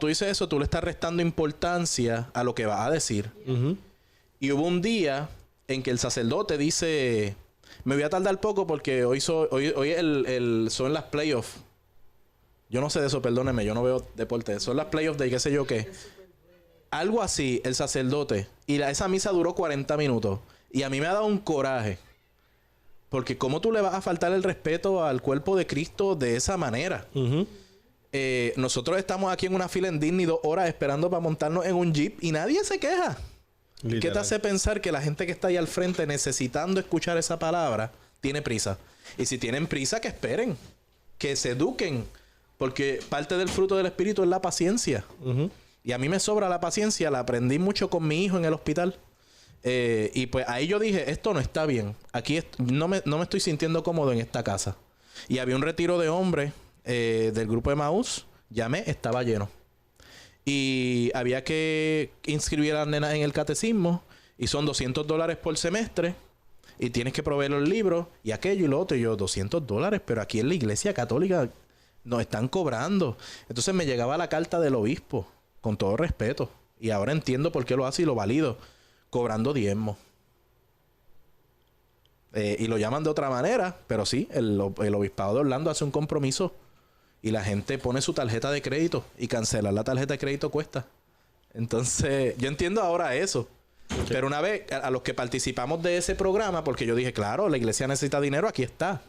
dices eso, tú le estás restando importancia a lo que vas a decir. Y hubo un día en que el sacerdote dice, me voy a tardar poco porque hoy son las playoffs. Yo no sé de eso, perdónenme, yo no veo deporte. Son las playoffs de qué sé yo qué. Algo así, el sacerdote. Y esa misa duró 40 minutos. Y a mí me ha dado un coraje. Porque ¿cómo tú le vas a faltar el respeto al cuerpo de Cristo de esa manera? Nosotros estamos aquí en una fila en Disney 2 horas esperando para montarnos en un jeep y nadie se queja. Literal. ¿Qué te hace pensar que la gente que está ahí al frente necesitando escuchar esa palabra tiene prisa? Y si tienen prisa, que esperen. Que se eduquen. Porque parte del fruto del Espíritu es la paciencia. Y a mí me sobra la paciencia. La aprendí mucho con mi hijo en el hospital. Y pues ahí yo dije, esto no está bien. Aquí no me estoy sintiendo cómodo en esta casa. Y había un retiro de hombres del grupo de Maús. Llamé, estaba lleno. Y había que inscribir a las nenas en el catecismo. Y son $200 por semestre. Y tienes que proveer los libros. Y aquello y lo otro. Y yo, $200. Pero aquí en la iglesia católica nos están cobrando. Entonces me llegaba la carta del obispo. Con todo respeto. Y ahora entiendo por qué lo hace y lo valido. Cobrando diezmo. Y lo llaman de otra manera, pero sí, el obispado de Orlando hace un compromiso y la gente pone su tarjeta de crédito y cancelar la tarjeta de crédito cuesta. Entonces, yo entiendo ahora eso. Okay. Pero una vez, a los que participamos de ese programa, porque yo dije, claro, la iglesia necesita dinero, aquí está.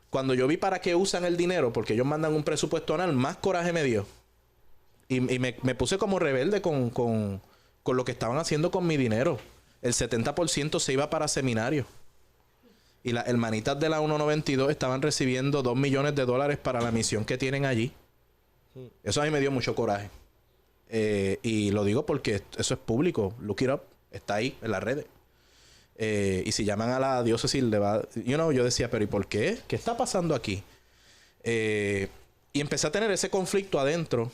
Cuando yo vi para qué usan el dinero, porque ellos mandan un presupuesto anual, más coraje me dio. Y me puse como rebelde con lo que estaban haciendo con mi dinero. El 70% se iba para seminarios. Y las hermanitas de la 192 estaban recibiendo $2 millones para la misión que tienen allí. Eso a mí me dio mucho coraje. Y lo digo porque eso es público. Look it up. Está ahí en las redes. Y si llaman a la diócesis, yo decía, pero ¿y por qué? ¿Qué está pasando aquí? Y empecé a tener ese conflicto adentro.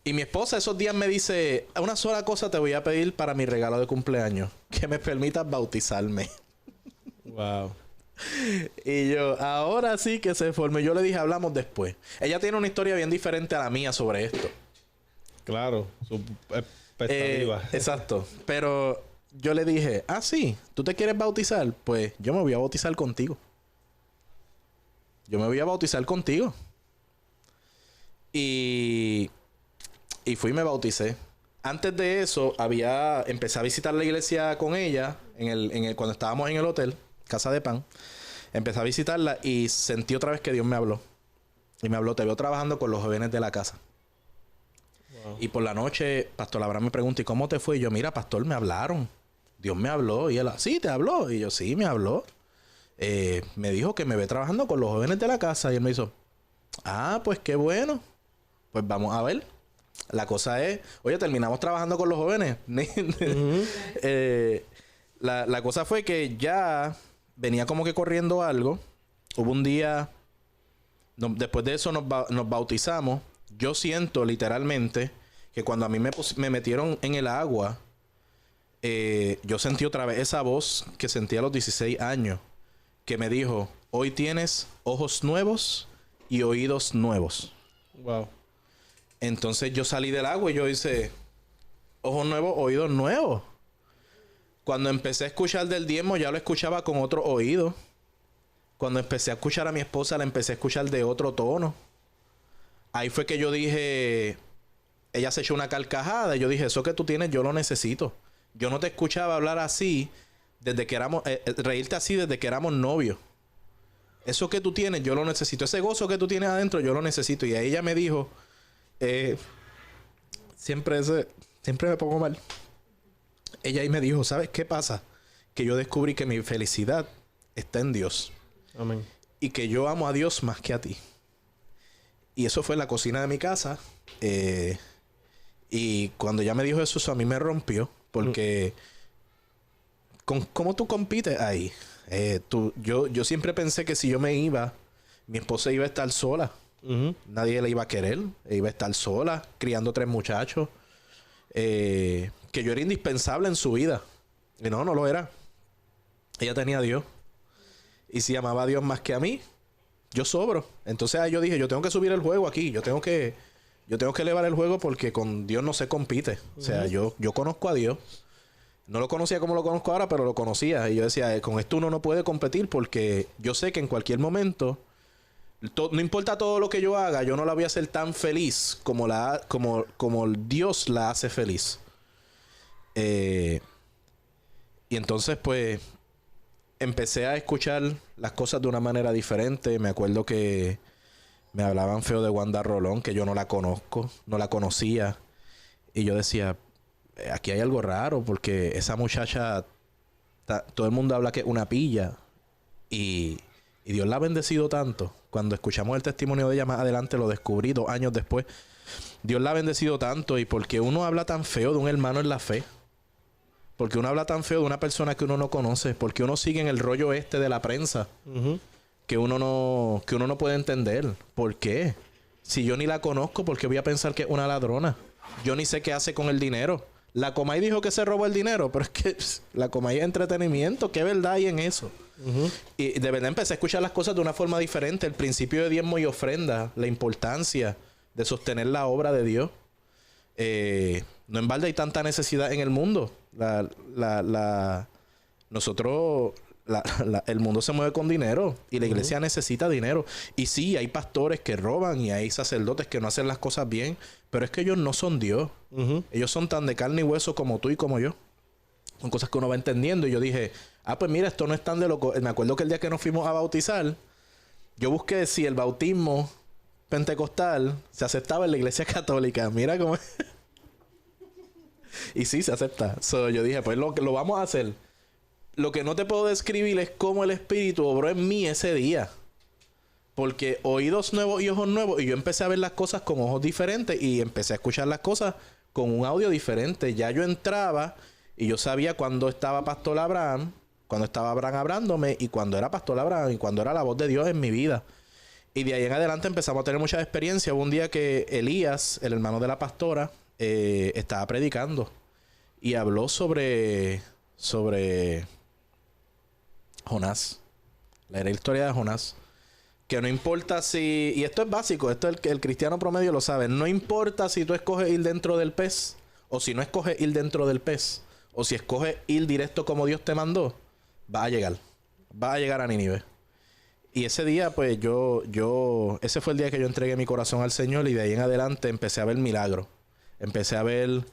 Y mi esposa esos días me dice, una sola cosa te voy a pedir para mi regalo de cumpleaños, que me permitas bautizarme. Wow. Y yo, ahora sí que se forme. Yo le dije, hablamos después. Ella tiene una historia bien diferente a la mía sobre esto. Claro, su expectativa. Exacto. Pero yo le dije, sí, ¿tú te quieres bautizar? Pues yo me voy a bautizar contigo. Y fui y me bauticé. Antes de eso, empecé a visitar la iglesia con ella cuando estábamos en el hotel. Casa de Pan. Empecé a visitarla y sentí otra vez que Dios me habló. Y me habló, te veo trabajando con los jóvenes de la casa. Wow. Y por la noche, Pastor Abraham me pregunta, ¿y cómo te fue? Y yo, mira, pastor, me hablaron. Dios me habló. Y él, sí, te habló. Y yo, sí, me habló. Me dijo que me ve trabajando con los jóvenes de la casa. Y él me hizo, pues qué bueno. Pues vamos a ver. La cosa es, oye, terminamos trabajando con los jóvenes. La cosa fue que ya venía como que corriendo algo. Hubo un día, después de eso nos bautizamos. Yo siento literalmente que cuando a mí me metieron en el agua, yo sentí otra vez esa voz que sentí a los 16 años, que me dijo, hoy tienes ojos nuevos y oídos nuevos. Wow. Entonces yo salí del agua y yo hice, ojos nuevos, oídos nuevos. Cuando empecé a escuchar del diezmo, ya lo escuchaba con otro oído. Cuando empecé a escuchar a mi esposa, la empecé a escuchar de otro tono. Ahí fue que yo dije, ella se echó una carcajada y yo dije, eso que tú tienes, yo lo necesito. Yo no te escuchaba hablar así desde que éramos, reírte así desde que éramos novios. Eso que tú tienes, yo lo necesito. Ese gozo que tú tienes adentro, yo lo necesito. Y ahí ella me dijo, siempre me pongo mal. Ella ahí me dijo, ¿sabes qué pasa? Que yo descubrí que mi felicidad está en Dios. Amén. Y que yo amo a Dios más que a ti. Y eso fue en la cocina de mi casa. Y cuando ella me dijo eso a mí me rompió. Porque ¿cómo tú compites ahí? Yo siempre pensé que si yo me iba, mi esposa iba a estar sola. Nadie la iba a querer. Iba a estar sola, criando 3 muchachos. Que yo era indispensable en su vida. Y no lo era. Ella tenía a Dios. Y si amaba a Dios más que a mí, yo sobro. Entonces yo dije, yo tengo que subir el juego aquí. Yo tengo que elevar el juego porque con Dios no se compite. O sea, yo conozco a Dios. No lo conocía como lo conozco ahora, pero lo conocía. Y yo decía, con esto uno no puede competir porque yo sé que en cualquier momento, no importa todo lo que yo haga, yo no la voy a hacer tan feliz como Dios la hace feliz. Y entonces, pues, empecé a escuchar las cosas de una manera diferente. Me acuerdo que me hablaban feo de Wanda Rolón, que yo no la conozco, no la conocía. Y yo decía, aquí hay algo raro, porque esa muchacha, todo el mundo habla que es una pilla. Y Dios la ha bendecido tanto. Cuando escuchamos el testimonio de ella más adelante, lo descubrí 2 años después. Dios la ha bendecido tanto. Y porque uno habla tan feo de un hermano en la fe. Porque uno habla tan feo de una persona que uno no conoce. Porque uno sigue en el rollo de la prensa. Que uno no puede entender. ¿Por qué? Si yo ni la conozco, ¿por qué voy a pensar que es una ladrona? Yo ni sé qué hace con el dinero. La Comay dijo que se robó el dinero, pero es que la Comay es entretenimiento. ¿Qué verdad hay en eso? Y de verdad empecé a escuchar las cosas de una forma diferente. El principio de diezmo y ofrenda, la importancia de sostener la obra de Dios. No en balde hay tanta necesidad en el mundo. El mundo se mueve con dinero y la iglesia necesita dinero. Y sí, hay pastores que roban y hay sacerdotes que no hacen las cosas bien, pero es que ellos no son Dios. Ellos son tan de carne y hueso como tú y como yo. Son cosas que uno va entendiendo. Y yo dije, pues mira, esto no es tan de loco. Me acuerdo que el día que nos fuimos a bautizar, yo busqué si el bautismo pentecostal se aceptaba en la iglesia católica. Mira cómo es. Y sí, se acepta. Yo dije, pues lo vamos a hacer. Lo que no te puedo describir es cómo el Espíritu obró en mí ese día. Porque oídos nuevos y ojos nuevos. Y yo empecé a ver las cosas con ojos diferentes. Y empecé a escuchar las cosas con un audio diferente. Ya yo entraba y yo sabía cuando estaba Pastor Abraham. Cuando estaba Abraham hablándome. Y cuando era Pastor Abraham. Y cuando era la voz de Dios en mi vida. Y de ahí en adelante empezamos a tener muchas experiencias. Hubo un día que Elías, el hermano de la pastora, estaba predicando. Y habló sobre Jonás. La historia de Jonás. Que no importa si... Y esto es básico. Esto el cristiano promedio lo sabe. No importa si tú escoges ir dentro del pez. O si no escoges ir dentro del pez. O si escoges ir directo como Dios te mandó. Vas a llegar. Vas a llegar a Nínive. Y ese día, pues ese fue el día que yo entregué mi corazón al Señor. Y de ahí en adelante empecé a ver milagros. Empecé a ver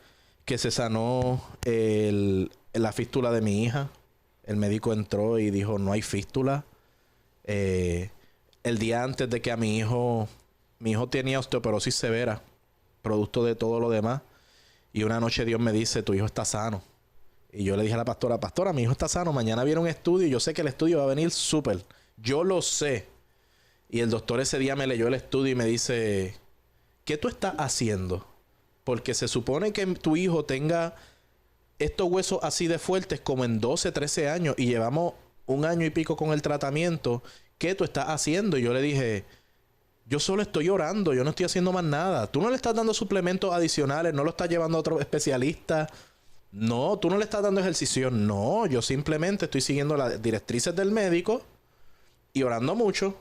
que se sanó la fístula de mi hija. El médico entró y dijo, no hay fístula. El día antes de que a mi hijo tenía osteoporosis severa, producto de todo lo demás. Y una noche Dios me dice, tu hijo está sano. Y yo le dije a la pastora, mi hijo está sano. Mañana viene un estudio y yo sé que el estudio va a venir súper. Yo lo sé. Y el doctor ese día me leyó el estudio y me dice, ¿qué tú estás haciendo? Porque se supone que tu hijo tenga estos huesos así de fuertes como en 12, 13 años y llevamos 1 año y pico con el tratamiento. ¿Qué tú estás haciendo? Y yo le dije, yo solo estoy orando, yo no estoy haciendo más nada. Tú no le estás dando suplementos adicionales, no lo estás llevando a otro especialista. No, tú no le estás dando ejercicio. No, yo simplemente estoy siguiendo las directrices del médico y orando mucho.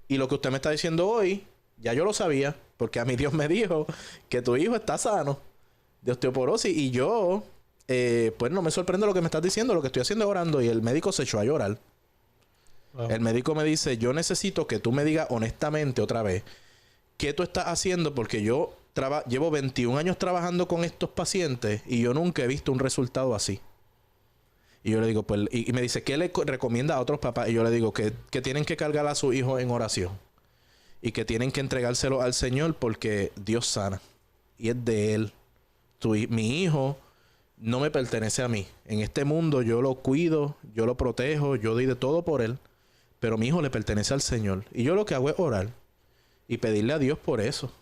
Y lo que usted me está diciendo hoy, ya yo lo sabía, porque a mí Dios me dijo que tu hijo está sano de osteoporosis. Y yo, pues no me sorprende lo que me estás diciendo, lo que estoy haciendo es orando. Y el médico se echó a llorar. Wow. El médico me dice, yo necesito que tú me digas honestamente otra vez qué tú estás haciendo, porque yo llevo 21 años trabajando con estos pacientes y yo nunca he visto un resultado así. Y yo le digo, pues, y me dice, ¿qué le recomienda a otros papás? Y yo le digo que tienen que cargar a su hijo en oración y que tienen que entregárselo al Señor porque Dios sana y es de Él. Mi hijo no me pertenece a mí. En este mundo yo lo cuido, yo lo protejo, yo doy de todo por Él, pero mi hijo le pertenece al Señor. Y yo lo que hago es orar y pedirle a Dios por eso.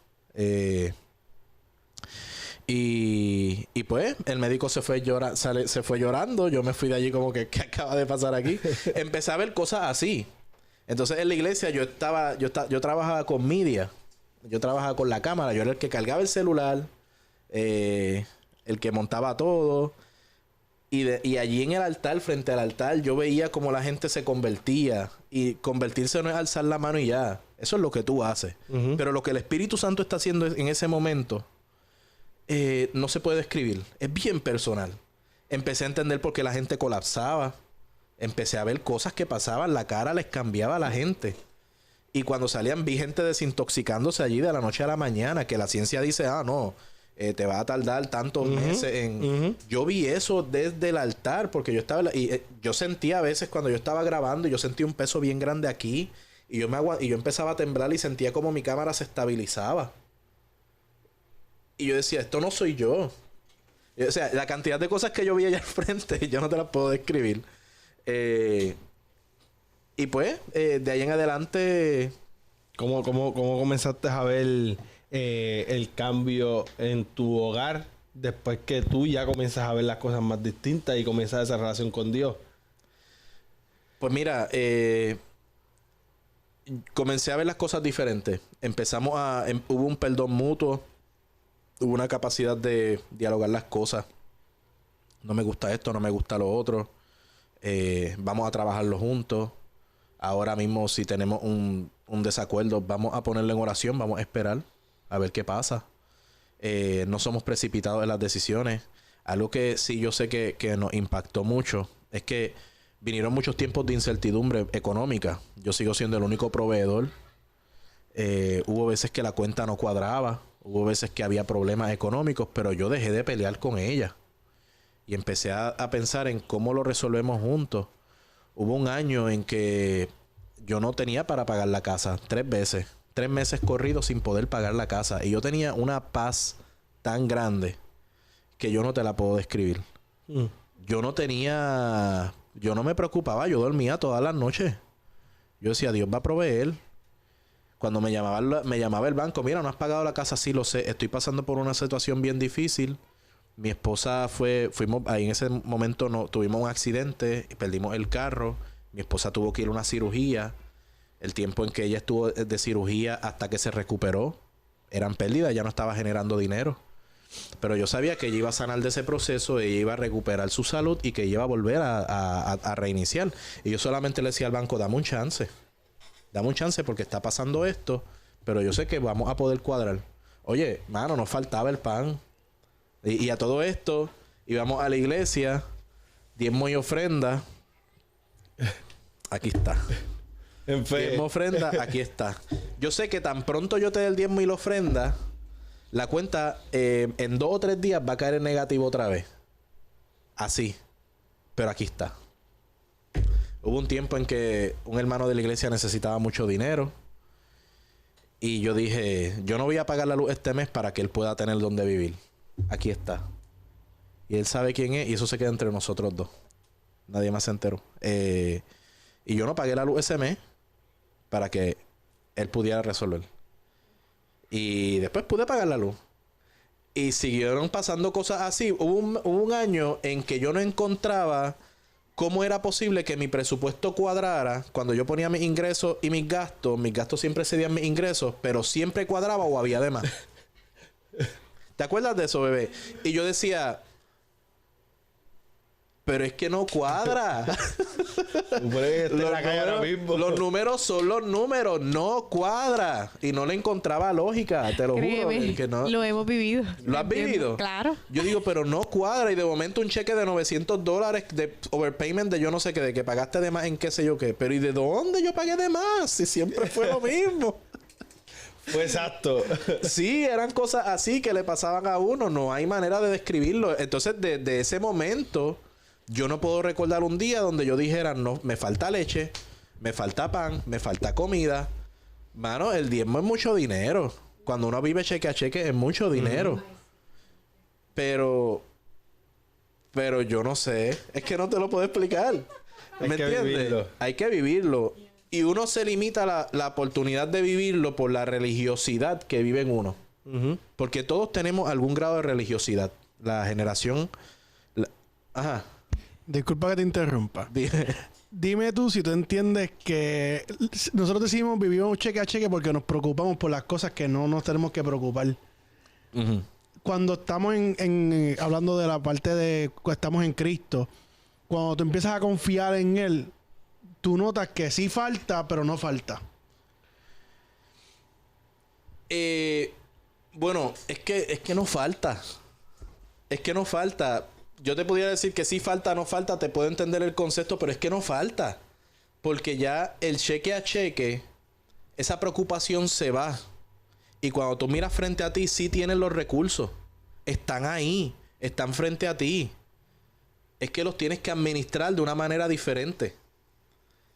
Y pues el médico se fue llorando. Yo me fui de allí como que ¿qué acaba de pasar aquí? Empecé a ver cosas así. Entonces en la iglesia yo trabajaba con media. Yo trabajaba con la cámara. Yo era el que cargaba el celular, el que montaba todo. Y allí en el altar, frente al altar, yo veía como la gente se convertía. Y convertirse no es alzar la mano y ya. Eso es lo que tú haces. Pero lo que el Espíritu Santo está haciendo en ese momento no se puede describir. Es bien personal. Empecé a entender por qué la gente colapsaba. Empecé a ver cosas que pasaban. La cara les cambiaba a la gente. Y cuando salían vi gente desintoxicándose allí de la noche a la mañana. Que la ciencia dice, no, te va a tardar tantos meses en... Yo vi eso desde el altar. Porque yo estaba... yo sentía a veces cuando yo estaba grabando, yo sentía un peso bien grande aquí. Y yo empezaba a temblar y sentía como mi cámara se estabilizaba. Y yo decía, esto no soy yo. O sea, la cantidad de cosas que yo vi allá al frente, yo no te las puedo describir. Y pues, de ahí en adelante... ¿Cómo comenzaste a ver el cambio en tu hogar después que tú ya comienzas a ver las cosas más distintas y comienzas esa relación con Dios? Pues mira, comencé a ver las cosas diferentes. Hubo un perdón mutuo. Hubo una capacidad de dialogar las cosas. No me gusta esto, no me gusta lo otro. Vamos a trabajarlo juntos. Ahora mismo, si tenemos un desacuerdo, vamos a ponerlo en oración, vamos a esperar a ver qué pasa. No somos precipitados en las decisiones. Algo que sí yo sé que nos impactó mucho es que vinieron muchos tiempos de incertidumbre económica. Yo sigo siendo el único proveedor. Hubo veces que la cuenta no cuadraba. Hubo veces que había problemas económicos, pero yo dejé de pelear con ella. Y empecé a pensar en cómo lo resolvemos juntos. Hubo un año en que yo no tenía para pagar la casa 3 veces. 3 meses corridos sin poder pagar la casa. Y yo tenía una paz tan grande que yo no te la puedo describir. Yo no me preocupaba. Yo dormía todas las noches. Yo decía, Dios va a proveer. Cuando me llamaba el banco, mira, no has pagado la casa, sí lo sé, estoy pasando por una situación bien difícil. Mi esposa fuimos ahí en ese momento, tuvimos un accidente, perdimos el carro, mi esposa tuvo que ir a una cirugía. El tiempo en que ella estuvo de cirugía hasta que se recuperó, eran pérdidas, ya no estaba generando dinero. Pero yo sabía que ella iba a sanar de ese proceso, ella iba a recuperar su salud y que ella iba a volver a reiniciar. Y yo solamente le decía al banco, dame un chance. Dame un chance porque está pasando esto, pero yo sé que vamos a poder cuadrar. Oye, mano, nos faltaba el pan. Y a todo esto, íbamos a la iglesia, diezmo y ofrenda. Aquí está. En fe. Diezmo, ofrenda, aquí está. Yo sé que tan pronto yo te dé el diezmo y la ofrenda, la cuenta en 2 o 3 días va a caer en negativo otra vez. Así. Pero aquí está. Hubo un tiempo en que un hermano de la iglesia necesitaba mucho dinero. Y yo dije, yo no voy a pagar la luz este mes para que él pueda tener donde vivir. Aquí está. Y él sabe quién es y eso se queda entre nosotros dos. Nadie más se enteró. Y yo no pagué la luz ese mes para que él pudiera resolver. Y después pude pagar la luz. Y siguieron pasando cosas así. Hubo un año en que yo no encontraba cómo era posible que mi presupuesto cuadrara cuando yo ponía mis ingresos y mis gastos. Mis gastos siempre excedían mis ingresos, pero siempre cuadraba o había de más. ¿Te acuerdas de eso, bebé? Y yo decía, pero es que no cuadra. Los números son los números, no cuadra. Y no le encontraba lógica, te lo juro. Que no. Lo hemos vivido. ¿Lo has vivido? Claro. Yo digo, pero no cuadra. Y de momento un cheque de $900 de overpayment de yo no sé qué, de que pagaste de más en qué sé yo qué. Pero ¿y de dónde yo pagué de más? Si siempre fue lo mismo. Fue exacto. Sí, eran cosas así que le pasaban a uno. No hay manera de describirlo. Entonces, desde ese momento, yo no puedo recordar un día donde yo dijera, no, me falta leche, me falta pan, me falta comida. Mano, el diezmo es mucho dinero. Cuando uno vive cheque a cheque es mucho dinero. Pero yo no sé. Es que no te lo puedo explicar. ¿Me entiendes? Vivirlo. Hay que vivirlo. Y uno se limita la oportunidad de vivirlo por la religiosidad que vive en uno. Porque todos tenemos algún grado de religiosidad. La generación... Ajá. Disculpa que te interrumpa. Dime tú si tú entiendes que nosotros decidimos vivir un cheque a cheque porque nos preocupamos por las cosas que no nos tenemos que preocupar. Cuando estamos hablando de la parte de estamos en Cristo, cuando tú empiezas a confiar en Él, tú notas que sí falta, pero no falta. Bueno, es que no falta. Es que no falta. Yo te podría decir que sí falta, no falta, te puedo entender el concepto, pero es que no falta. Porque ya el cheque a cheque, esa preocupación se va. Y cuando tú miras frente a ti, sí tienes los recursos. Están ahí, están frente a ti. Es que los tienes que administrar de una manera diferente.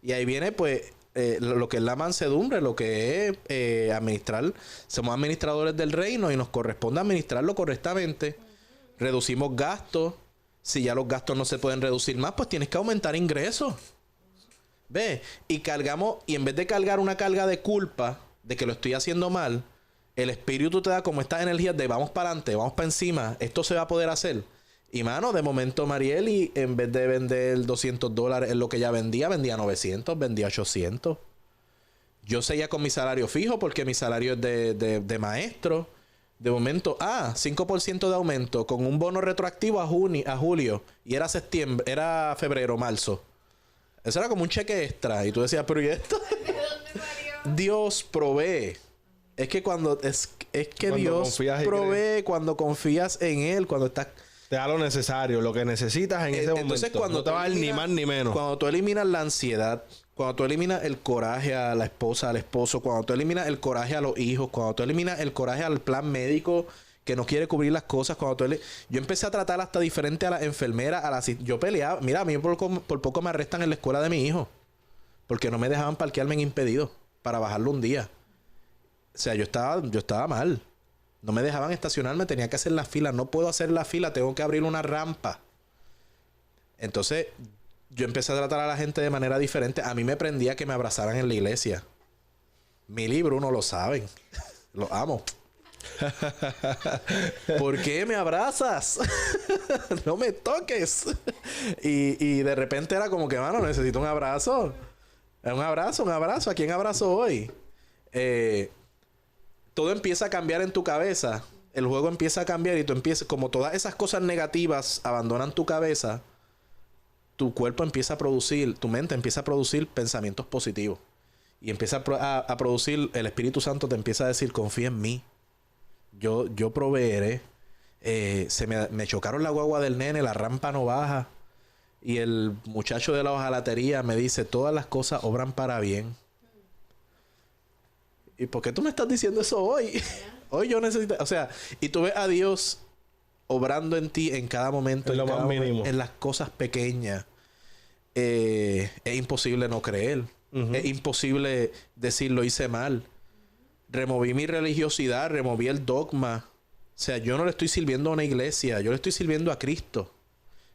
Y ahí viene, pues, lo que es la mansedumbre, lo que es administrar. Somos administradores del reino y nos corresponde administrarlo correctamente. Reducimos gastos. Si ya los gastos no se pueden reducir más, pues tienes que aumentar ingresos. ¿Ves? Y cargamos, y en vez de cargar una carga de culpa de que lo estoy haciendo mal, el espíritu te da como estas energías de vamos para adelante, vamos para encima, esto se va a poder hacer. Y mano, de momento Marieli, en vez de vender $200 en lo que ella vendía 900, vendía 800. Yo seguía con mi salario fijo porque mi salario es de maestro. De momento, 5% de aumento con un bono retroactivo a julio. Y era septiembre, era febrero, marzo. Eso era como un cheque extra. Y tú decías, pero ¿y esto? Dios provee. Es que cuando Dios provee cuando confías en Él, cuando estás... Te da lo necesario, lo que necesitas en ese momento. Entonces, cuando no te va a dar ni más ni menos. Cuando tú eliminas la ansiedad, cuando tú eliminas el coraje a la esposa, al esposo, cuando tú eliminas el coraje a los hijos, cuando tú eliminas el coraje al plan médico que no quiere cubrir las cosas, yo empecé a tratar hasta diferente a la enfermera, yo peleaba. Mira, a mí por poco me arrestan en la escuela de mi hijo. Porque no me dejaban parquearme en impedido para bajarlo un día. O sea, yo estaba mal. No me dejaban estacionarme, tenía que hacer la fila. No puedo hacer la fila, tengo que abrir una rampa. Entonces, yo empecé a tratar a la gente de manera diferente. A mí me prendía que me abrazaran en la iglesia. Mi libro no lo saben. Lo amo. ¿Por qué me abrazas? No me toques. Y de repente era como que, mano, necesito un abrazo. Un abrazo. ¿A quién abrazo hoy? Todo empieza a cambiar en tu cabeza. El juego empieza a cambiar y tú empiezas... Como todas esas cosas negativas abandonan tu cabeza, tu cuerpo empieza a producir... Tu mente empieza a producir pensamientos positivos. Y empieza a producir... El Espíritu Santo te empieza a decir, confía en mí. Yo proveeré. Me chocaron la guagua del nene, la rampa no baja. Y el muchacho de la hojalatería me dice, todas las cosas obran para bien. ¿Y por qué tú me estás diciendo eso hoy? Hoy yo necesito... O sea, y tú ves a Dios obrando en ti en cada momento. En lo más mínimo. En las cosas pequeñas. es imposible no creer. Es imposible decir lo hice mal. Removí mi religiosidad, removí el dogma. O sea, yo no le estoy sirviendo a una iglesia, yo le estoy sirviendo a Cristo.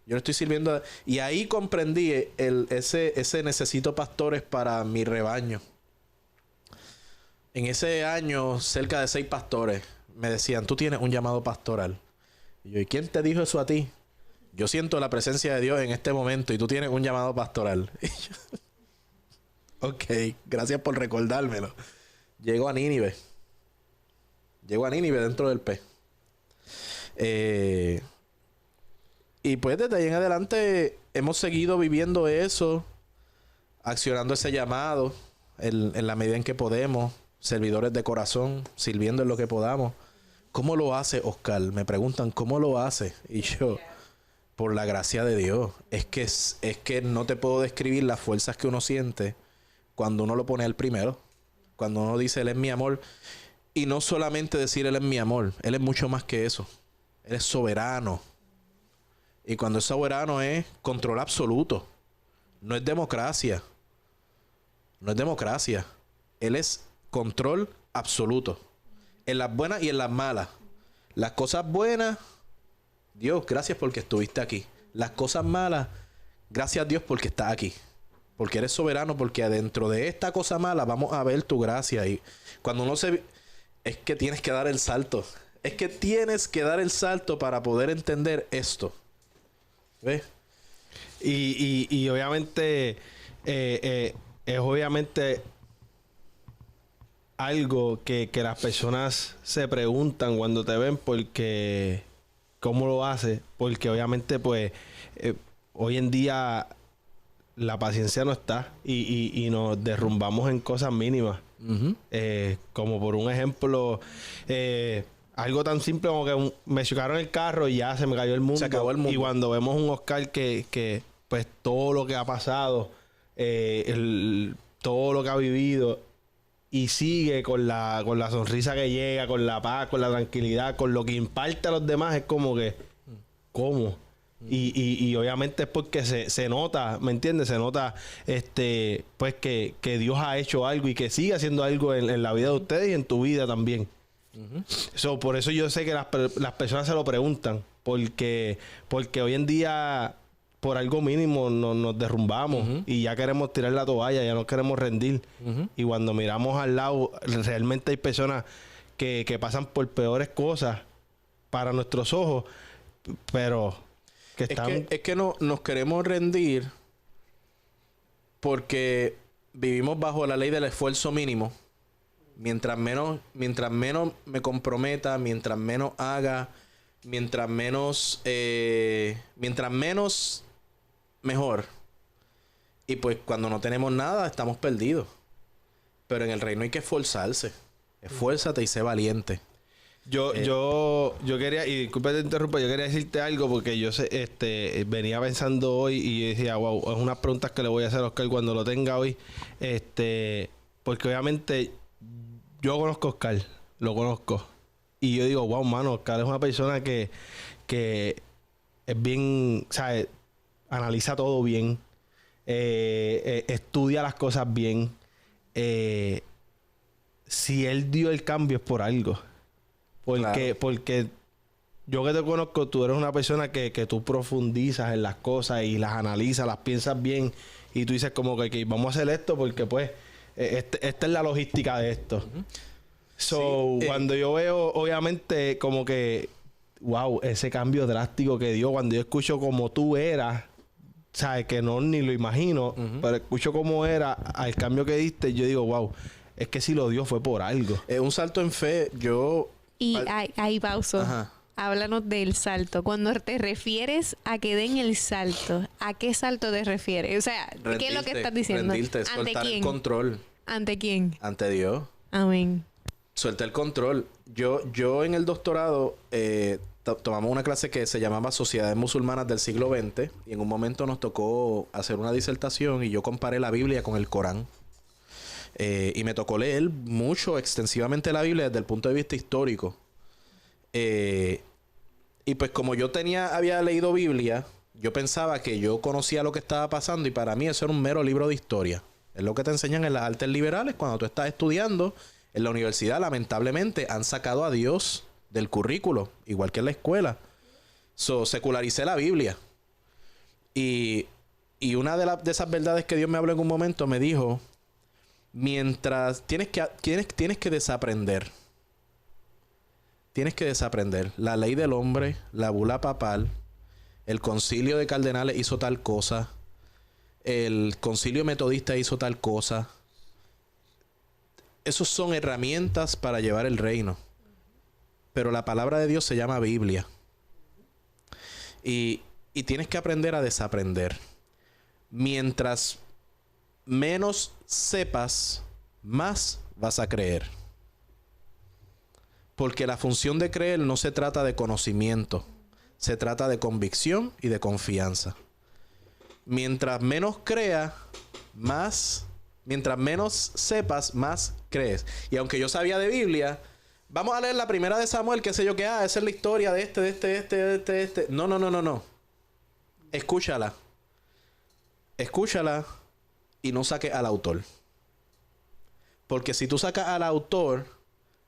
Yo le estoy sirviendo a... Y ahí comprendí ese necesito pastores para mi rebaño. En ese año, cerca de 6 pastores me decían, tú tienes un llamado pastoral. Y yo, ¿y quién te dijo eso a ti? Yo siento la presencia de Dios en este momento y tú tienes un llamado pastoral. Y yo, ok, gracias por recordármelo. Llego a Nínive. Llego a Nínive dentro del pez. Y pues desde ahí en adelante hemos seguido viviendo eso, accionando ese llamado en la medida en que podemos, servidores de corazón, sirviendo en lo que podamos. ¿Cómo lo hace Oscar? Me preguntan, ¿cómo lo hace? Y yo, por la gracia de Dios. Es que no te puedo describir las fuerzas que uno siente cuando uno lo pone al primero. Cuando uno dice, Él es mi amor. Y no solamente decir, Él es mi amor. Él es mucho más que eso. Él es soberano. Y cuando es soberano es control absoluto. No es democracia. No es democracia. Él es control absoluto. En las buenas y en las malas. Las cosas buenas, Dios, gracias porque estuviste aquí. Las cosas malas, gracias a Dios porque estás aquí. Porque eres soberano, porque adentro de esta cosa mala vamos a ver tu gracia. Y cuando uno se... Es que tienes que dar el salto. Es que tienes que dar el salto para poder entender esto. ¿Ves? Y obviamente es obviamente algo que las personas se preguntan cuando te ven porque cómo lo hace, porque obviamente pues hoy en día la paciencia no está y nos derrumbamos en cosas mínimas. Como por un ejemplo, algo tan simple como que me chocaron el carro y ya se me cayó el mundo. Se acabó el mundo. Y cuando vemos un Oscar que pues todo lo que ha pasado, todo lo que ha vivido y sigue con la sonrisa que llega, con la paz, con la tranquilidad, con lo que imparte a los demás, es como que ¿cómo? Y obviamente es porque se nota, ¿me entiendes? Se nota pues que Dios ha hecho algo y que sigue haciendo algo en la vida de ustedes y en tu vida también. Por eso yo sé que las personas se lo preguntan, porque hoy en día por algo mínimo nos derrumbamos y ya queremos tirar la toalla, ya no queremos rendir. Y cuando miramos al lado, realmente hay personas que pasan por peores cosas para nuestros ojos, pero que están... Es que no nos queremos rendir porque vivimos bajo la ley del esfuerzo mínimo. Mientras menos me comprometa, mientras menos haga, mientras menos mejor. Y pues cuando no tenemos nada, estamos perdidos. Pero en el reino hay que esforzarse. Esfuérzate y sé valiente. Yo quería, y disculpe que te interrumpa, yo quería decirte algo porque yo sé, venía pensando hoy y decía, wow, es unas preguntas que le voy a hacer a Oscar cuando lo tenga hoy. Porque obviamente yo conozco a Oscar, lo conozco. Y yo digo, wow, mano, Oscar es una persona que es bien, ¿sabes? Analiza todo bien. Estudia las cosas bien. Si él dio el cambio es por algo. Porque yo que te conozco, tú eres una persona que tú profundizas en las cosas y las analizas, las piensas bien. Y tú dices como que vamos a hacer esto porque pues esta es la logística de esto. Cuando yo veo, obviamente, como que wow, ese cambio drástico que dio, cuando yo escucho como tú eras, sabes que no ni lo imagino, pero escucho cómo era al cambio que diste, yo digo, wow, es que si lo dio fue por algo. Un salto en fe, Y ahí pauso. Ajá. Háblanos del salto. Cuando te refieres a que den el salto, ¿a qué salto te refieres? O sea, ¿qué es lo que estás diciendo? Rendirte, ¿Ante soltar quién? el control. ¿Ante quién? Ante Dios. Amén. Suelta el control. Yo en el doctorado tomamos una clase que se llamaba Sociedades Musulmanas del siglo XX y en un momento nos tocó hacer una disertación y yo comparé la Biblia con el Corán. Y me tocó leer mucho, extensivamente la Biblia desde el punto de vista histórico. Y pues como yo había leído Biblia, yo pensaba que yo conocía lo que estaba pasando y para mí eso era un mero libro de historia. Es lo que te enseñan en las artes liberales cuando tú estás estudiando en la universidad. Lamentablemente han sacado a Dios del currículo, igual que en la escuela. Secularicé la Biblia. Y una de esas verdades que Dios me habló en un momento me dijo, mientras tienes que desaprender. Tienes que desaprender la ley del hombre, la bula papal, el concilio de cardenales hizo tal cosa, el concilio metodista hizo tal cosa. Esos son herramientas para llevar el reino. Pero la palabra de Dios se llama Biblia. Y tienes que aprender a desaprender. Mientras menos sepas, más vas a creer. Porque la función de creer no se trata de conocimiento. Se trata de convicción y de confianza. Mientras menos creas, más... Mientras menos sepas, más crees. Y aunque yo sabía de Biblia, vamos a leer la primera de Samuel, qué sé yo, que esa es la historia de este. No. Escúchala. Escúchala y no saques al autor. Porque si tú sacas al autor,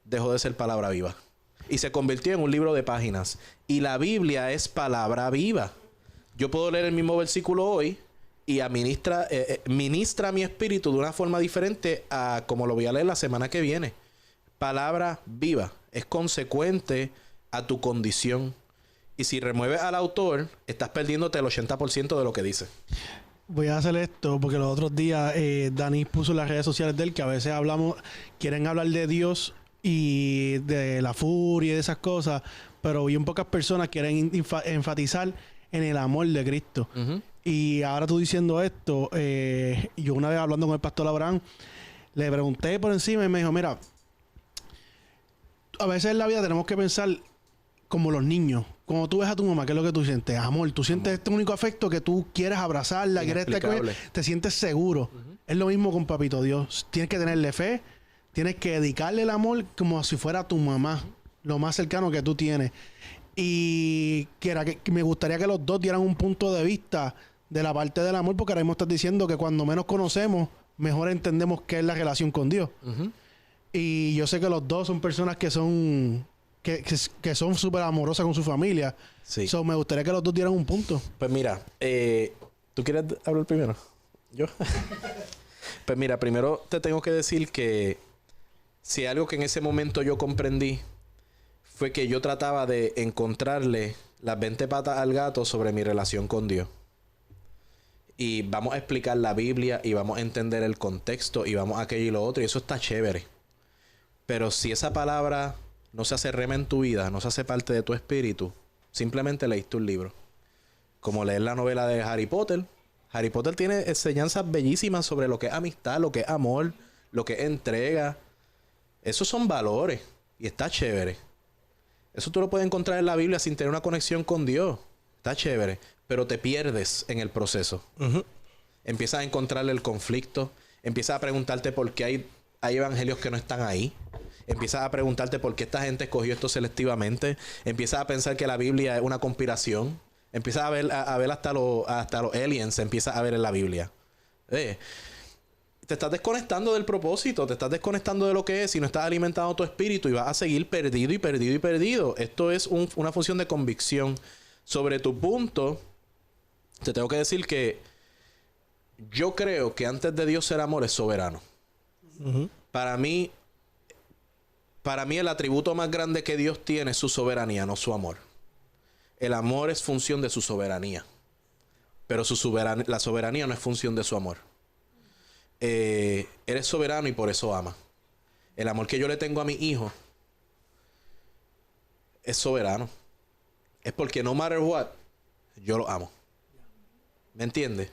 dejó de ser palabra viva. Y se convirtió en un libro de páginas. Y la Biblia es palabra viva. Yo puedo leer el mismo versículo hoy y ministra mi espíritu de una forma diferente a como lo voy a leer la semana que viene. Palabra viva. Es consecuente a tu condición. Y si remueves al autor, estás perdiéndote el 80% de lo que dice. Voy a hacer esto porque los otros días Dani puso en las redes sociales de él que a veces quieren hablar de Dios y de la furia y de esas cosas, pero bien pocas personas quieren enfatizar en el amor de Cristo. Uh-huh. Y ahora tú diciendo esto, yo una vez hablando con el pastor Abraham, le pregunté por encima y me dijo, mira, a veces en la vida tenemos que pensar como los niños. Cuando tú ves a tu mamá, ¿qué es lo que tú sientes? Amor. Tú sientes este único afecto que tú quieres abrazarla, quieres estar con ella, te sientes seguro. Uh-huh. Es lo mismo con Papito Dios. Tienes que tenerle fe, tienes que dedicarle el amor como si fuera tu mamá, lo más cercano que tú tienes. Y que me gustaría que los dos dieran un punto de vista de la parte del amor, porque ahora mismo estás diciendo que cuando menos conocemos, mejor entendemos qué es la relación con Dios. Uh-huh. Y yo sé que los dos son personas que son súper amorosas con su familia. Sí. So, me gustaría que los dos dieran un punto. Pues mira, ¿tú quieres hablar primero? ¿Yo? Pues mira, primero te tengo que decir que si algo que en ese momento yo comprendí fue que yo trataba de encontrarle las 20 patas al gato sobre mi relación con Dios. Y vamos a explicar la Biblia y vamos a entender el contexto y vamos a aquello y lo otro. Y eso está chévere. Pero si esa palabra no se hace rema en tu vida, no se hace parte de tu espíritu, simplemente leíste un libro. Como leer la novela de Harry Potter. Harry Potter tiene enseñanzas bellísimas sobre lo que es amistad, lo que es amor, lo que es entrega. Esos son valores. Y está chévere. Eso tú lo puedes encontrar en la Biblia sin tener una conexión con Dios. Está chévere. Pero te pierdes en el proceso. Uh-huh. Empiezas a encontrarle el conflicto. Empiezas a preguntarte por qué hay evangelios que no están ahí. Empiezas a preguntarte por qué esta gente escogió esto selectivamente. Empiezas a pensar que la Biblia es una conspiración. Empiezas a ver hasta los aliens. Empiezas a ver en la Biblia. Te estás desconectando del propósito. Te estás desconectando de lo que es. Y no estás alimentando tu espíritu. Y vas a seguir perdido y perdido y perdido. Esto es una función de convicción. Sobre tu punto, te tengo que decir que yo creo que antes de Dios ser amor es soberano. Uh-huh. Para mí el atributo más grande que Dios tiene es su soberanía, no su amor. El amor es función de su soberanía. Pero la soberanía no es función de su amor. Él es soberano y por eso ama. El amor que yo le tengo a mi hijo es soberano. Es porque no matter what, yo lo amo. ¿Me entiendes?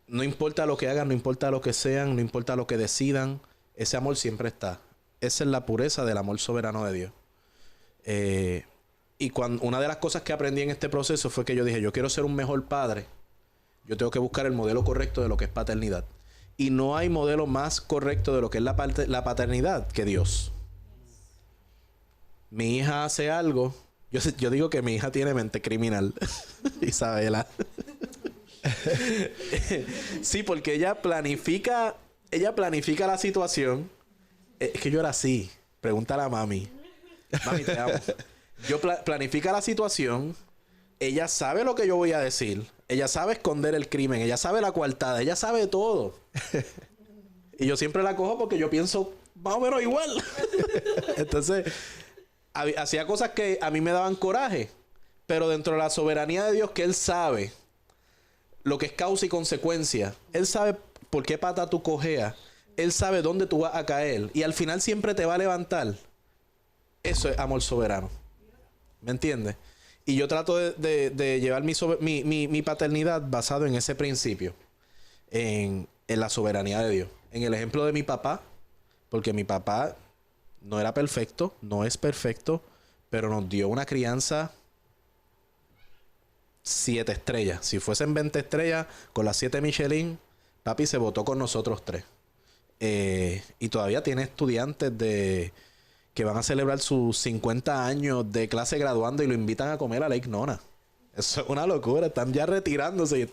No importa lo que hagan, no importa lo que sean, no importa lo que decidan, ese amor siempre está. Esa es la pureza del amor soberano de Dios. Y una de las cosas que aprendí en este proceso fue que yo dije, yo quiero ser un mejor padre. Yo tengo que buscar el modelo correcto de lo que es paternidad. Y no hay modelo más correcto de lo que es la paternidad que Dios. Mi hija hace algo Yo digo que mi hija tiene mente criminal. Isabela. Sí, porque ella planifica la situación. Es que yo era así. Pregúntale a mami. Mami, te amo. Planifica la situación. Ella sabe lo que yo voy a decir. Ella sabe esconder el crimen. Ella sabe la coartada. Ella sabe todo. Y yo siempre la cojo porque yo pienso más o menos igual. Entonces, hacía cosas que a mí me daban coraje. Pero dentro de la soberanía de Dios, que Él sabe lo que es causa y consecuencia. Él sabe por qué pata tú cojeas. Él sabe dónde tú vas a caer. Y al final siempre te va a levantar. Eso es amor soberano. ¿Me entiendes? Y yo trato de llevar mi paternidad basado en ese principio. En la soberanía de Dios. En el ejemplo de mi papá. Porque mi papá no era perfecto. No es perfecto. Pero nos dio una crianza 7 estrellas. Si fuesen 20 estrellas, con las 7 Michelin, papi se votó con nosotros 3. Y todavía tiene estudiantes que van a celebrar sus 50 años de clase graduando y lo invitan a comer a Lake Nona. Eso es una locura. Están ya retirándose.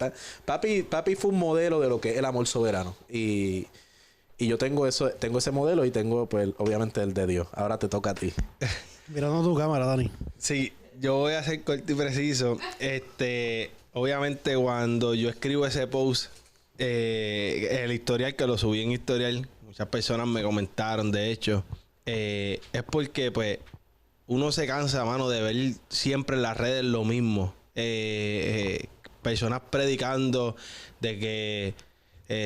Papi fue un modelo de lo que es el amor soberano. Y yo tengo ese modelo y tengo, pues, obviamente el de Dios. Ahora te toca a ti. Mirando tu cámara, Dani. Sí, yo voy a ser corto y preciso. Obviamente cuando yo escribo ese post, el historial, que lo subí en historial, muchas personas me comentaron, de hecho, es porque pues uno se cansa, mano, de ver siempre en las redes lo mismo. Personas predicando de que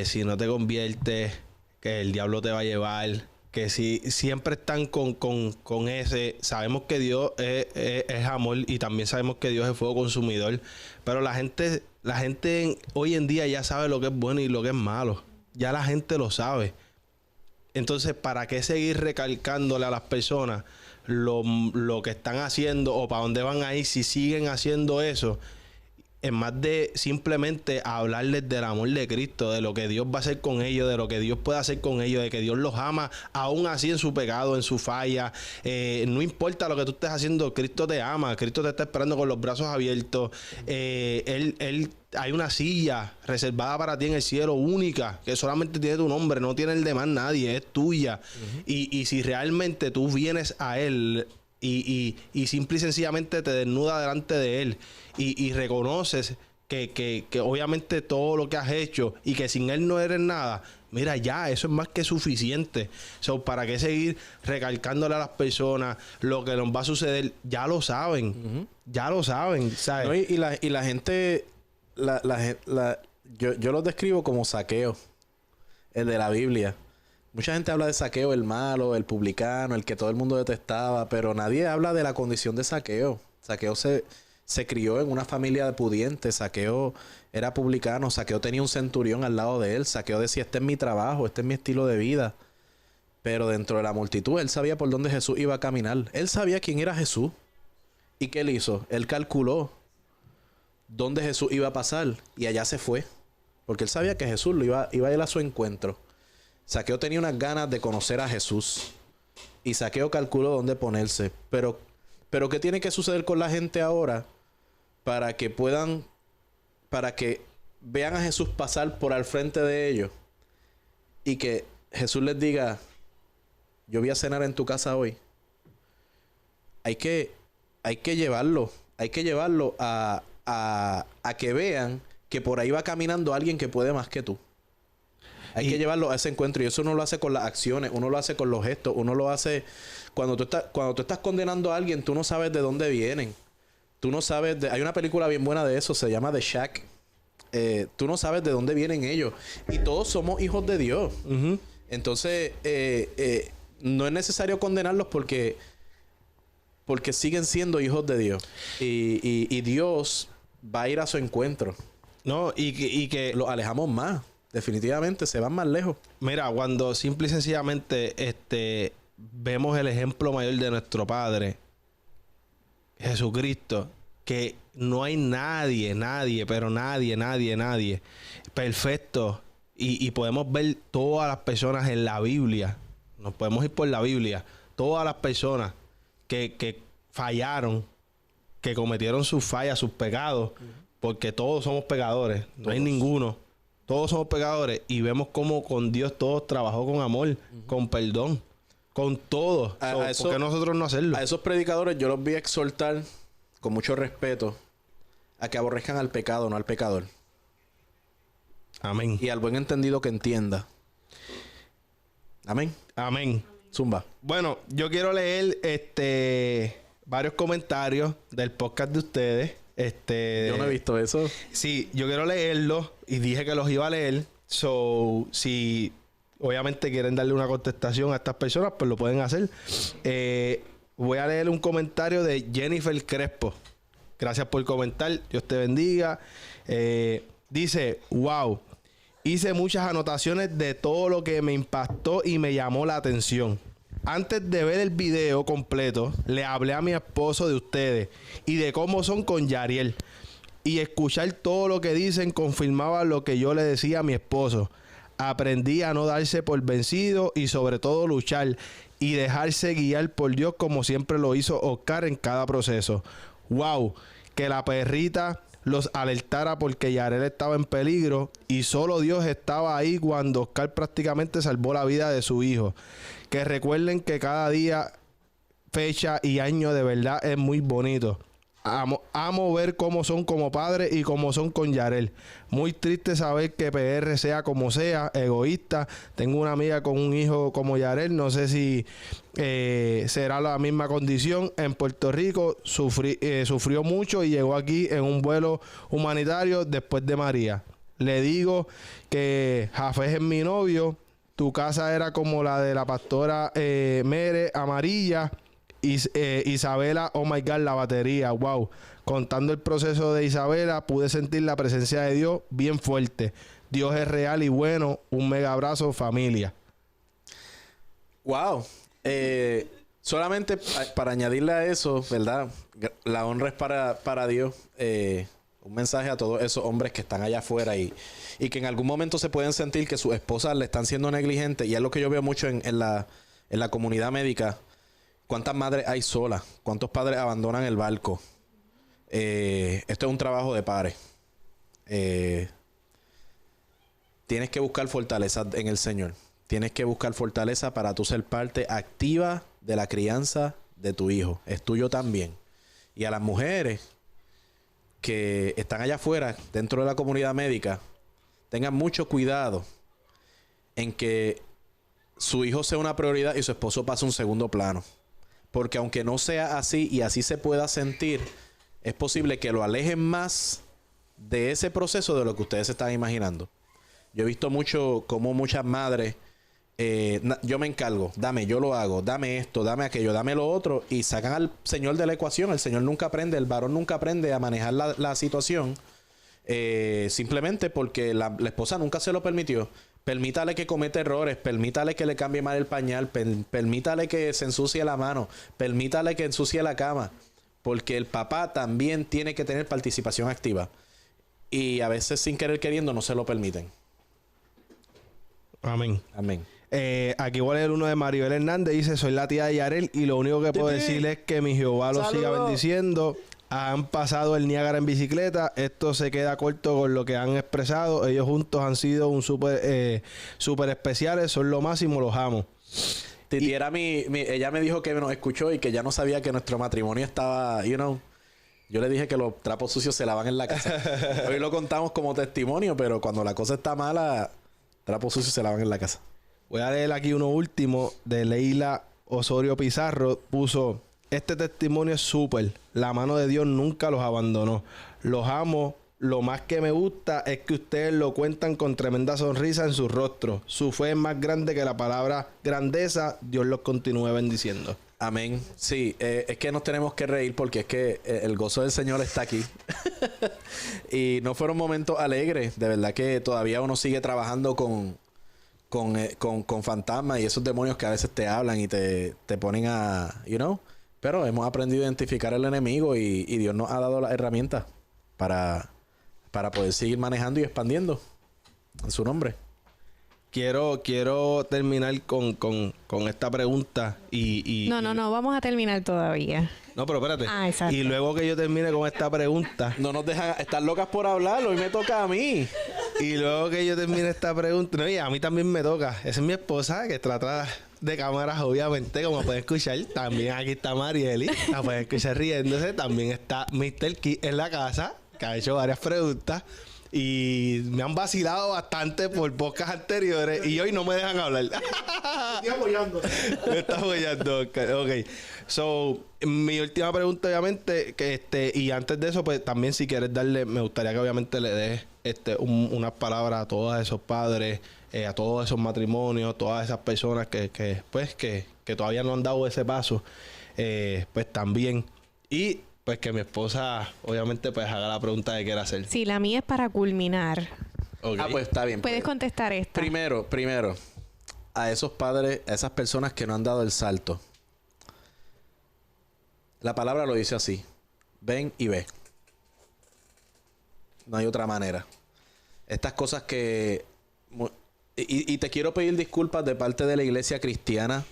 si no te conviertes, que el diablo te va a llevar. Que si siempre están con ese. Sabemos que Dios es amor y también sabemos que Dios es fuego consumidor. Pero la gente hoy en día ya sabe lo que es bueno y lo que es malo. Ya la gente lo sabe. Entonces, ¿para qué seguir recalcándole a las personas lo que están haciendo o para dónde van a ir si siguen haciendo eso? En más de simplemente hablarles del amor de Cristo, de lo que Dios va a hacer con ellos, de lo que Dios puede hacer con ellos, de que Dios los ama aún así en su pecado, en su falla. No importa lo que tú estés haciendo, Cristo te ama, Cristo te está esperando con los brazos abiertos. Hay una silla reservada para ti en el cielo, única, que solamente tiene tu nombre, no tiene el de más nadie, es tuya. Y si realmente tú vienes a Él y simple y sencillamente te desnudas delante de Él y reconoces que obviamente todo lo que has hecho y que sin Él no eres nada, mira, ya, eso es más que suficiente. So, ¿para qué seguir recalcándole a las personas lo que nos va a suceder? Ya lo saben. Ya lo saben, ¿sabes? No, y la gente... yo los describo como Zaqueo, el de la Biblia. Mucha gente habla de Zaqueo, el malo, el publicano, el que todo el mundo detestaba, pero nadie habla de la condición de Zaqueo. Zaqueo se crió en una familia de pudientes. Zaqueo era publicano. Zaqueo tenía un centurión al lado de él. Zaqueo decía, este es mi trabajo, este es mi estilo de vida. Pero dentro de la multitud, él sabía por dónde Jesús iba a caminar. Él sabía quién era Jesús. ¿Y qué él hizo? Él calculó dónde Jesús iba a pasar y allá se fue. Porque él sabía que Jesús iba a ir a su encuentro. Zaqueo tenía unas ganas de conocer a Jesús. Y Zaqueo calculó dónde ponerse. Pero ¿qué tiene que suceder con la gente ahora para que vean a Jesús pasar por al frente de ellos? Y que Jesús les diga, yo voy a cenar en tu casa hoy. Hay que llevarlo a que vean que por ahí va caminando alguien que puede más que tú. Hay que llevarlo a ese encuentro. Y eso uno lo hace con las acciones, uno lo hace con los gestos, uno lo hace... Cuando tú estás condenando a alguien, tú no sabes de dónde vienen. Tú no sabes... Hay una película bien buena de eso, se llama The Shack. Tú no sabes de dónde vienen ellos. Y todos somos hijos de Dios. Entonces, no es necesario condenarlos porque siguen siendo hijos de Dios. Y Dios va a ir a su encuentro. No, y que los alejamos más. Definitivamente se van más lejos. Mira, cuando simple y sencillamente vemos el ejemplo mayor de nuestro Padre, Jesucristo, que no hay nadie perfecto, y podemos ver todas las personas en la Biblia, nos podemos ir por la Biblia, todas las personas que fallaron, que cometieron sus fallas, sus pecados, porque todos somos pecadores, no hay ninguno. Todos somos pecadores y vemos cómo con Dios todos trabajó con amor, con perdón, con todo. ¿Por qué nosotros no hacerlo? A esos predicadores yo los vi exhortar con mucho respeto a que aborrezcan al pecado, no al pecador. Amén. Y al buen entendido que entienda. Amén. Amén. Zumba. Bueno, yo quiero leer varios comentarios del podcast de ustedes. Yo no he visto eso. Sí, yo quiero leerlos y dije que los iba a leer. So, si obviamente quieren darle una contestación a estas personas, pues lo pueden hacer. Voy a leer un comentario de Jennifer Crespo. Gracias por comentar. Dios te bendiga. Dice, wow. Hice muchas anotaciones de todo lo que me impactó y me llamó la atención. Antes de ver el video completo, le hablé a mi esposo de ustedes y de cómo son con Yariel. Y escuchar todo lo que dicen confirmaba lo que yo le decía a mi esposo. Aprendí a no darse por vencido y sobre todo luchar y dejarse guiar por Dios como siempre lo hizo Oscar en cada proceso. ¡Wow! Que la perrita los alertara porque Yarel estaba en peligro y solo Dios estaba ahí cuando Oscar prácticamente salvó la vida de su hijo. Que recuerden que cada día, fecha y año de verdad es muy bonito. Amo ver cómo son como padres y cómo son con Yarel. Muy triste saber que PR sea como sea, egoísta. Tengo una amiga con un hijo como Yarel. No sé si será la misma condición. En Puerto Rico sufrió mucho y llegó aquí en un vuelo humanitario después de María. Le digo que Jafé es mi novio. Tu casa era como la de la pastora Mere Amarilla. Isabela, oh my God, la batería, wow. Contando el proceso de Isabela, pude sentir la presencia de Dios bien fuerte. Dios es real y bueno. Un mega abrazo, familia. Wow. Solamente para añadirle a eso, ¿verdad? La honra es para Dios. Un mensaje a todos esos hombres que están allá afuera y que en algún momento se pueden sentir que sus esposas le están siendo negligentes. Y es lo que yo veo mucho en la comunidad médica. ¿Cuántas madres hay solas? ¿Cuántos padres abandonan el barco? Esto es un trabajo de pares. Tienes que buscar fortaleza en el Señor. Tienes que buscar fortaleza para tú ser parte activa de la crianza de tu hijo. Es tuyo también. Y a las mujeres que están allá afuera, dentro de la comunidad médica, tengan mucho cuidado en que su hijo sea una prioridad y su esposo pase un segundo plano. Porque aunque no sea así y así se pueda sentir, es posible que lo alejen más de ese proceso de lo que ustedes se están imaginando. Yo he visto mucho como muchas madres, yo me encargo, yo lo hago, dame esto, dame aquello, dame lo otro, y sacan al señor de la ecuación. El señor nunca aprende, el varón nunca aprende a manejar la situación, simplemente porque la esposa nunca se lo permitió. Permítale que cometa errores, permítale que le cambie mal el pañal, permítale que se ensucie la mano, permítale que ensucie la cama, porque el papá también tiene que tener participación activa. Y a veces sin querer queriendo no se lo permiten. Amén. Amén. Aquí voy a leer uno de Maribel Hernández. Dice, soy la tía de Yarel y lo único que puedo decirle es que mi Jehová lo siga bendiciendo. Han pasado el Niágara en bicicleta. Esto se queda corto con lo que han expresado. Ellos juntos han sido un súper especiales. Son lo máximo, los amo. Titi era ella me dijo que nos escuchó y que ya no sabía que nuestro matrimonio estaba, Yo le dije que los trapos sucios se lavan en la casa. Hoy lo contamos como testimonio, pero cuando la cosa está mala, trapos sucios se lavan en la casa. Voy a leer aquí uno último de Leila Osorio Pizarro. Puso, este testimonio es súper. La mano de Dios nunca los abandonó. Los amo. Lo más que me gusta es que ustedes lo cuentan con tremenda sonrisa en su rostro. Su fe es más grande que la palabra grandeza. Dios los continúe bendiciendo. Amén. Sí, es que nos tenemos que reír porque es que el gozo del Señor está aquí. Y no fueron momentos alegres. De verdad que todavía uno sigue trabajando con fantasmas y esos demonios que a veces te hablan y te ponen a... Pero hemos aprendido a identificar al enemigo y Dios nos ha dado las herramientas para poder seguir manejando y expandiendo en su nombre. quiero terminar con esta pregunta No, vamos a terminar todavía. No, pero espérate. Exacto. Y luego que yo termine con esta pregunta... No nos dejan... Están locas por hablar. Hoy me toca a mí. Y luego que yo termine esta pregunta... No, y a mí también me toca. Esa es mi esposa que trata de cámaras, obviamente, como pueden escuchar. También aquí está Marieli. La pueden escuchar riéndose. También está Mr. Key en la casa, que ha hecho varias preguntas. Y me han vacilado bastante por podcasts anteriores. Y hoy no me dejan hablar. Estoy apoyando. Me está apoyando, Oscar. Ok. So, mi última pregunta, obviamente, y antes de eso, pues también si quieres darle, me gustaría que obviamente le des unas palabras a todos esos padres, a todos esos matrimonios, todas esas personas que todavía no han dado ese paso, pues también. Y pues que mi esposa, obviamente, pues haga la pregunta que quiera hacer. Sí, la mía es para culminar. Okay. Pues está bien. Puedes contestar esta. Primero, a esos padres, a esas personas que no han dado el salto. La palabra lo dice así. Ven y ve. No hay otra manera. Estas cosas que... Y te quiero pedir disculpas de parte de la iglesia cristiana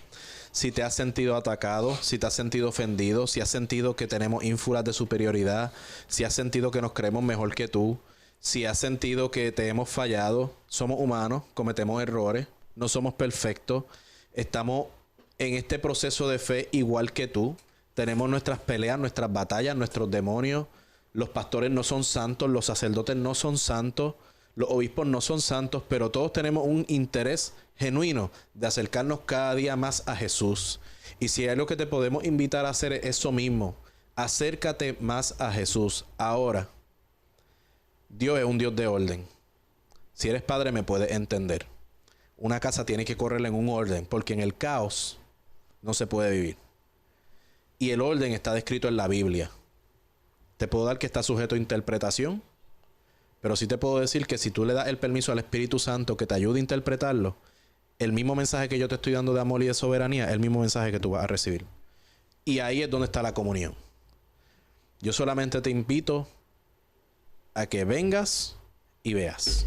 si te has sentido atacado, si te has sentido ofendido, si has sentido que tenemos ínfulas de superioridad, si has sentido que nos creemos mejor que tú, si has sentido que te hemos fallado. Somos humanos, cometemos errores, no somos perfectos. Estamos en este proceso de fe igual que tú. Tenemos nuestras peleas, nuestras batallas, nuestros demonios. Los pastores no son santos, los sacerdotes no son santos, los obispos no son santos, pero todos tenemos un interés genuino de acercarnos cada día más a Jesús. Y si hay algo que te podemos invitar a hacer es eso mismo. Acércate más a Jesús. Ahora, Dios es un Dios de orden. Si eres padre me puedes entender. Una casa tiene que correr en un orden, porque en el caos no se puede vivir. Y el orden está descrito en la Biblia. Te puedo dar que está sujeto a interpretación, pero sí te puedo decir que si tú le das el permiso al Espíritu Santo que te ayude a interpretarlo, el mismo mensaje que yo te estoy dando de amor y de soberanía es el mismo mensaje que tú vas a recibir. Y ahí es donde está la comunión. Yo solamente te invito a que vengas y veas.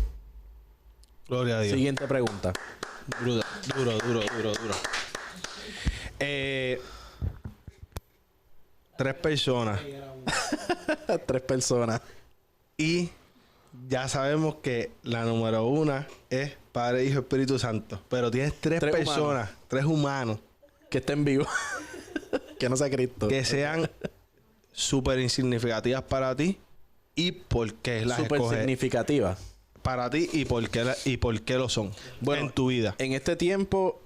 Gloria a Dios. Siguiente pregunta. Duro. 3 personas. 3 personas. Y ya sabemos que la número 1 es Padre, Hijo, Espíritu Santo. Pero tienes 3 personas, 3 humanos. Que estén vivos. Que no sea Cristo. Que sean súper insignificativas para ti. ¿Y por qué las Súper escoges significativa. para ti? ¿Y por qué lo son en tu vida? En este tiempo,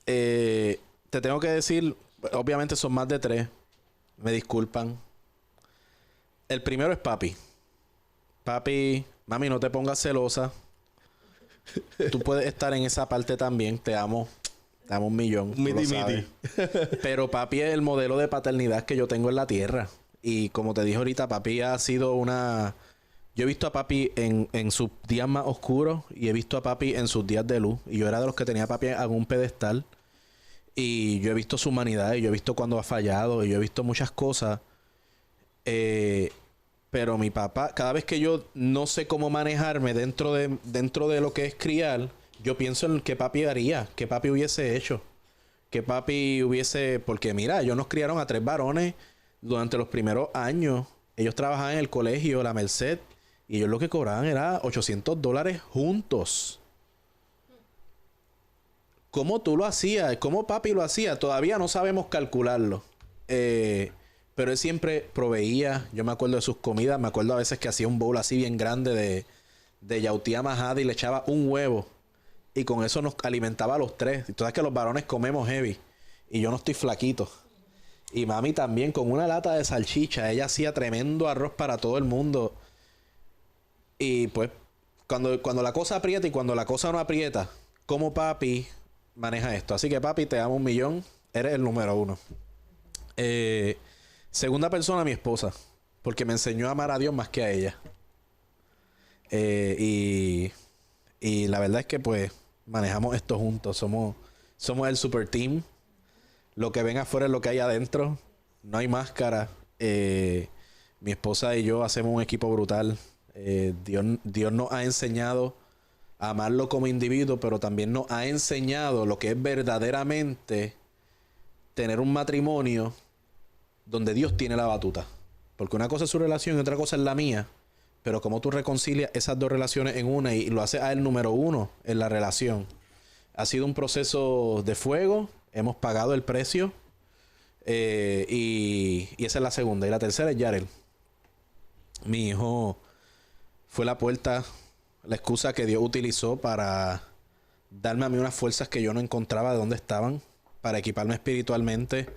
te tengo que decir, obviamente son más de 3. Me disculpan. El primero es papi. Papi, mami, no te pongas celosa. Tú puedes estar en esa parte también. Te amo. Te amo un millón. tú lo sabes. Pero papi es el modelo de paternidad que yo tengo en la tierra. Y como te dije ahorita, papi ha sido una... Yo he visto a papi en sus días más oscuros y he visto a papi en sus días de luz. Y yo era de los que tenía a papi en un pedestal. Y yo he visto su humanidad y yo he visto cuando ha fallado y yo he visto muchas cosas. Pero mi papá, cada vez que yo no sé cómo manejarme dentro de lo que es criar, yo pienso en qué papi haría, qué papi hubiese hecho. Qué papi hubiese... Porque mira, ellos nos criaron a 3 varones durante los primeros años. Ellos trabajaban en el colegio, la Merced, y ellos lo que cobraban era $800 juntos. ¿Cómo tú lo hacías? ¿Cómo papi lo hacía? Todavía no sabemos calcularlo. Pero él siempre proveía. Yo me acuerdo de sus comidas. Me acuerdo a veces que hacía un bowl así bien grande de yautía majada y le echaba un huevo. Y con eso nos alimentaba a los 3. Y tú sabes que los varones comemos heavy. Y yo no estoy flaquito. Y mami también con una lata de salchicha. Ella hacía tremendo arroz para todo el mundo. Y pues cuando la cosa aprieta y cuando la cosa no aprieta, ¿cómo papi maneja esto? Así que papi, te amo un millón. Eres el número 1. Segunda persona, mi esposa. Porque me enseñó a amar a Dios más que a ella. Y la verdad es que pues manejamos esto juntos. Somos el super team. Lo que ven afuera es lo que hay adentro. No hay máscara. Mi esposa y yo hacemos un equipo brutal. Dios nos ha enseñado a amarlo como individuo, pero también nos ha enseñado lo que es verdaderamente tener un matrimonio donde Dios tiene la batuta. Porque una cosa es su relación y otra cosa es la mía. Pero como tú reconcilias esas dos relaciones en una y lo haces a él número uno en la relación. Ha sido un proceso de fuego. Hemos pagado el precio. Y esa es la segunda. Y la tercera es Yarel. Mi hijo fue la puerta, la excusa que Dios utilizó para darme a mí unas fuerzas que yo no encontraba de dónde estaban, para equiparme espiritualmente.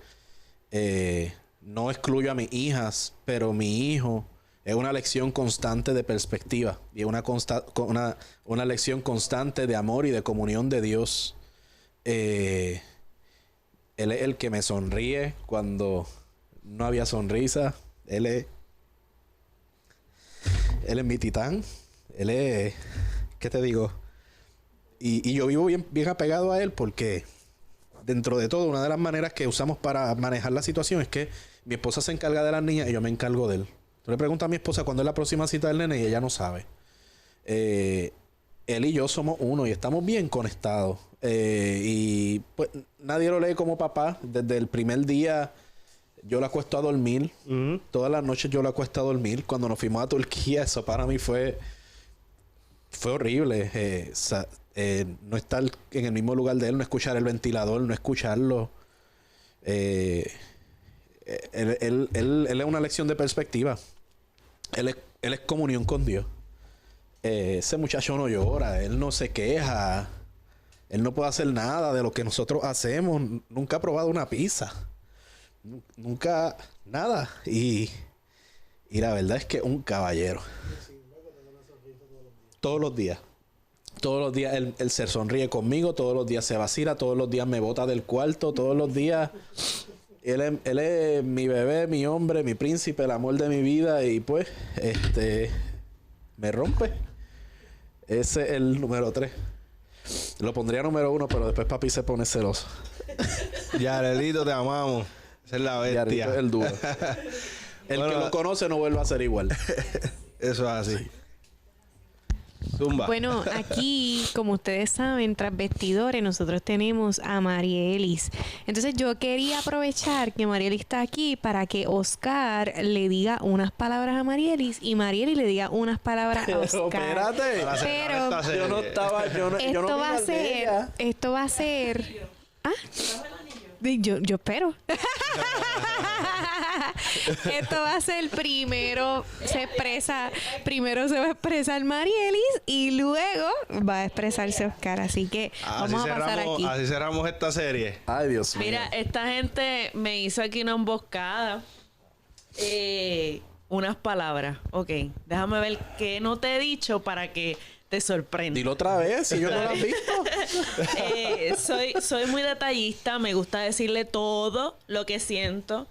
No excluyo a mis hijas, pero mi hijo es una lección constante de perspectiva y es una lección constante de amor y de comunión de Dios. Él es el que me sonríe cuando no había sonrisa. Él es mi titán. Él es... ¿Qué te digo? Y yo vivo bien, bien apegado a él porque dentro de todo, una de las maneras que usamos para manejar la situación es que mi esposa se encarga de las niñas y yo me encargo de él. Tú le preguntas a mi esposa cuándo es la próxima cita del nene y ella no sabe. Él y yo somos uno y estamos bien conectados. Y pues nadie lo lee como papá. Desde el primer día yo la acuesto a dormir. Todas las noches yo la acuesto a dormir. Cuando nos fuimos a Turquía, eso para mí fue horrible. No estar en el mismo lugar de él, no escuchar el ventilador, no escucharlo. Él es una lección de perspectiva. Él es comunión con Dios. Ese muchacho no llora, él no se queja, él no puede hacer nada de lo que nosotros hacemos. Nunca ha probado una pizza, nunca nada. Y la verdad es que un caballero. Todos los días él se sonríe conmigo, todos los días se vacila, todos los días me bota del cuarto, todos los días él es mi bebé, mi hombre, mi príncipe, el amor de mi vida. Y pues me rompe. Ese es el número 3. Lo pondría número 1, pero después papi se pone celoso. Yarelito, te amamos. Esa es la bestia. Yarelito es el dúo. El que lo conoce no vuelve a ser igual. Eso es así. Zumba. Bueno, aquí, como ustedes saben, tras bastidores, nosotros tenemos a Marielis. Entonces yo quería aprovechar que Marielis está aquí para que Oscar le diga unas palabras a Marielis y Marielis le diga unas palabras a Oscar. Espérate. Pero Yo no estaba... Yo no esto va a ser... ¿Ah? Yo espero. Esto va a ser primero se va a expresar Marielis y luego va a expresarse Oscar. Así que vamos a pasar aquí. Así cerramos esta serie. Ay, Dios mío. Mira, esta gente me hizo aquí una emboscada. Unas palabras. Ok, déjame ver qué no te he dicho para que te sorprenda. Dilo otra vez, si yo no lo has visto. Soy muy detallista, me gusta decirle todo lo que siento.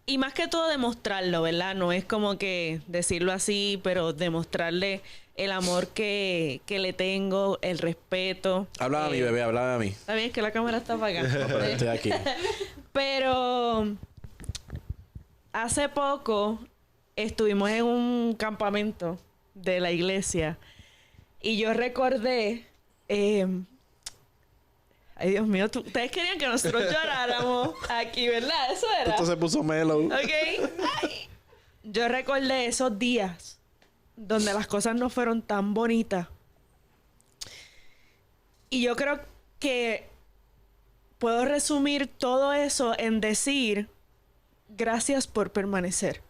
Y más que todo demostrarlo, ¿verdad? No es como que decirlo así, pero demostrarle el amor que le tengo, el respeto. Háblame a mi bebé, háblame a mí. Está bien, es que la cámara está para acá. Pero estoy aquí. Pero hace poco estuvimos en un campamento de la iglesia y yo recordé... ay, Dios mío, ustedes querían que nosotros lloráramos aquí, ¿verdad? Eso era. Esto se puso mellow. Ok. Ay. Yo recordé esos días donde las cosas no fueron tan bonitas. Y yo creo que puedo resumir todo eso en decir gracias por permanecer.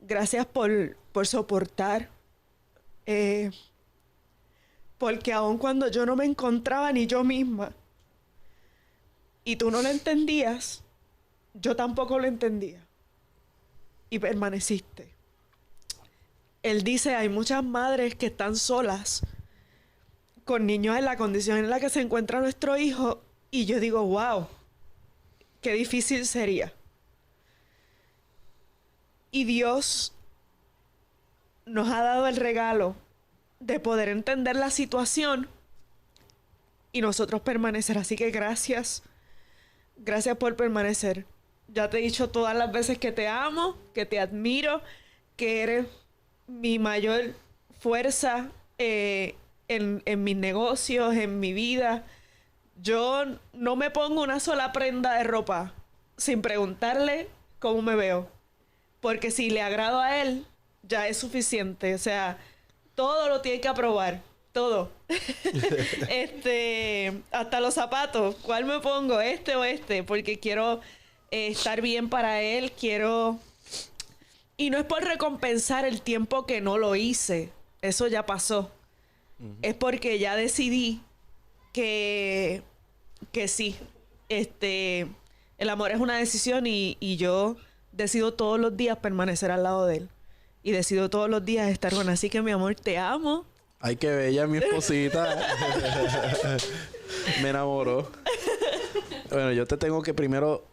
Gracias por soportar. Porque aun cuando yo no me encontraba ni yo misma y tú no lo entendías, yo tampoco lo entendía. Y permaneciste. Él dice, hay muchas madres que están solas con niños en la condición en la que se encuentra nuestro hijo. Y yo digo, wow, qué difícil sería. Y Dios nos ha dado el regalo de poder entender la situación y nosotros permanecer. Así que gracias. Gracias por permanecer. Ya te he dicho todas las veces que te amo, que te admiro, que eres mi mayor fuerza en mis negocios, en mi vida. Yo no me pongo una sola prenda de ropa sin preguntarle cómo me veo. Porque si le agrado a él, ya es suficiente. O sea, todo lo tiene que aprobar. Todo. Hasta los zapatos. ¿Cuál me pongo? ¿Este o este? Porque quiero estar bien para él. Quiero... Y no es por recompensar el tiempo que no lo hice. Eso ya pasó. Es porque ya decidí que sí. El amor es una decisión y yo decido todos los días permanecer al lado de él. Y decido todos los días estar con él. Así que, mi amor, te amo. Ay, qué bella mi esposita. Me enamoró. Bueno, yo te tengo que primero,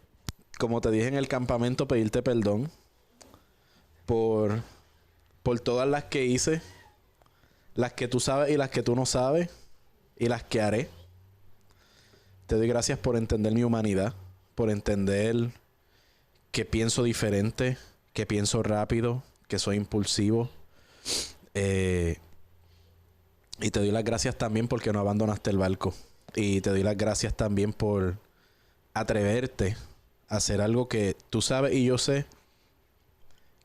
como te dije en el campamento, pedirte perdón por todas las que hice, las que tú sabes y las que tú no sabes, y las que haré. Te doy gracias por entender mi humanidad, por entender que pienso diferente, que pienso rápido, que soy impulsivo. Y te doy las gracias también porque no abandonaste el barco. Y te doy las gracias también por atreverte a hacer algo que tú sabes y yo sé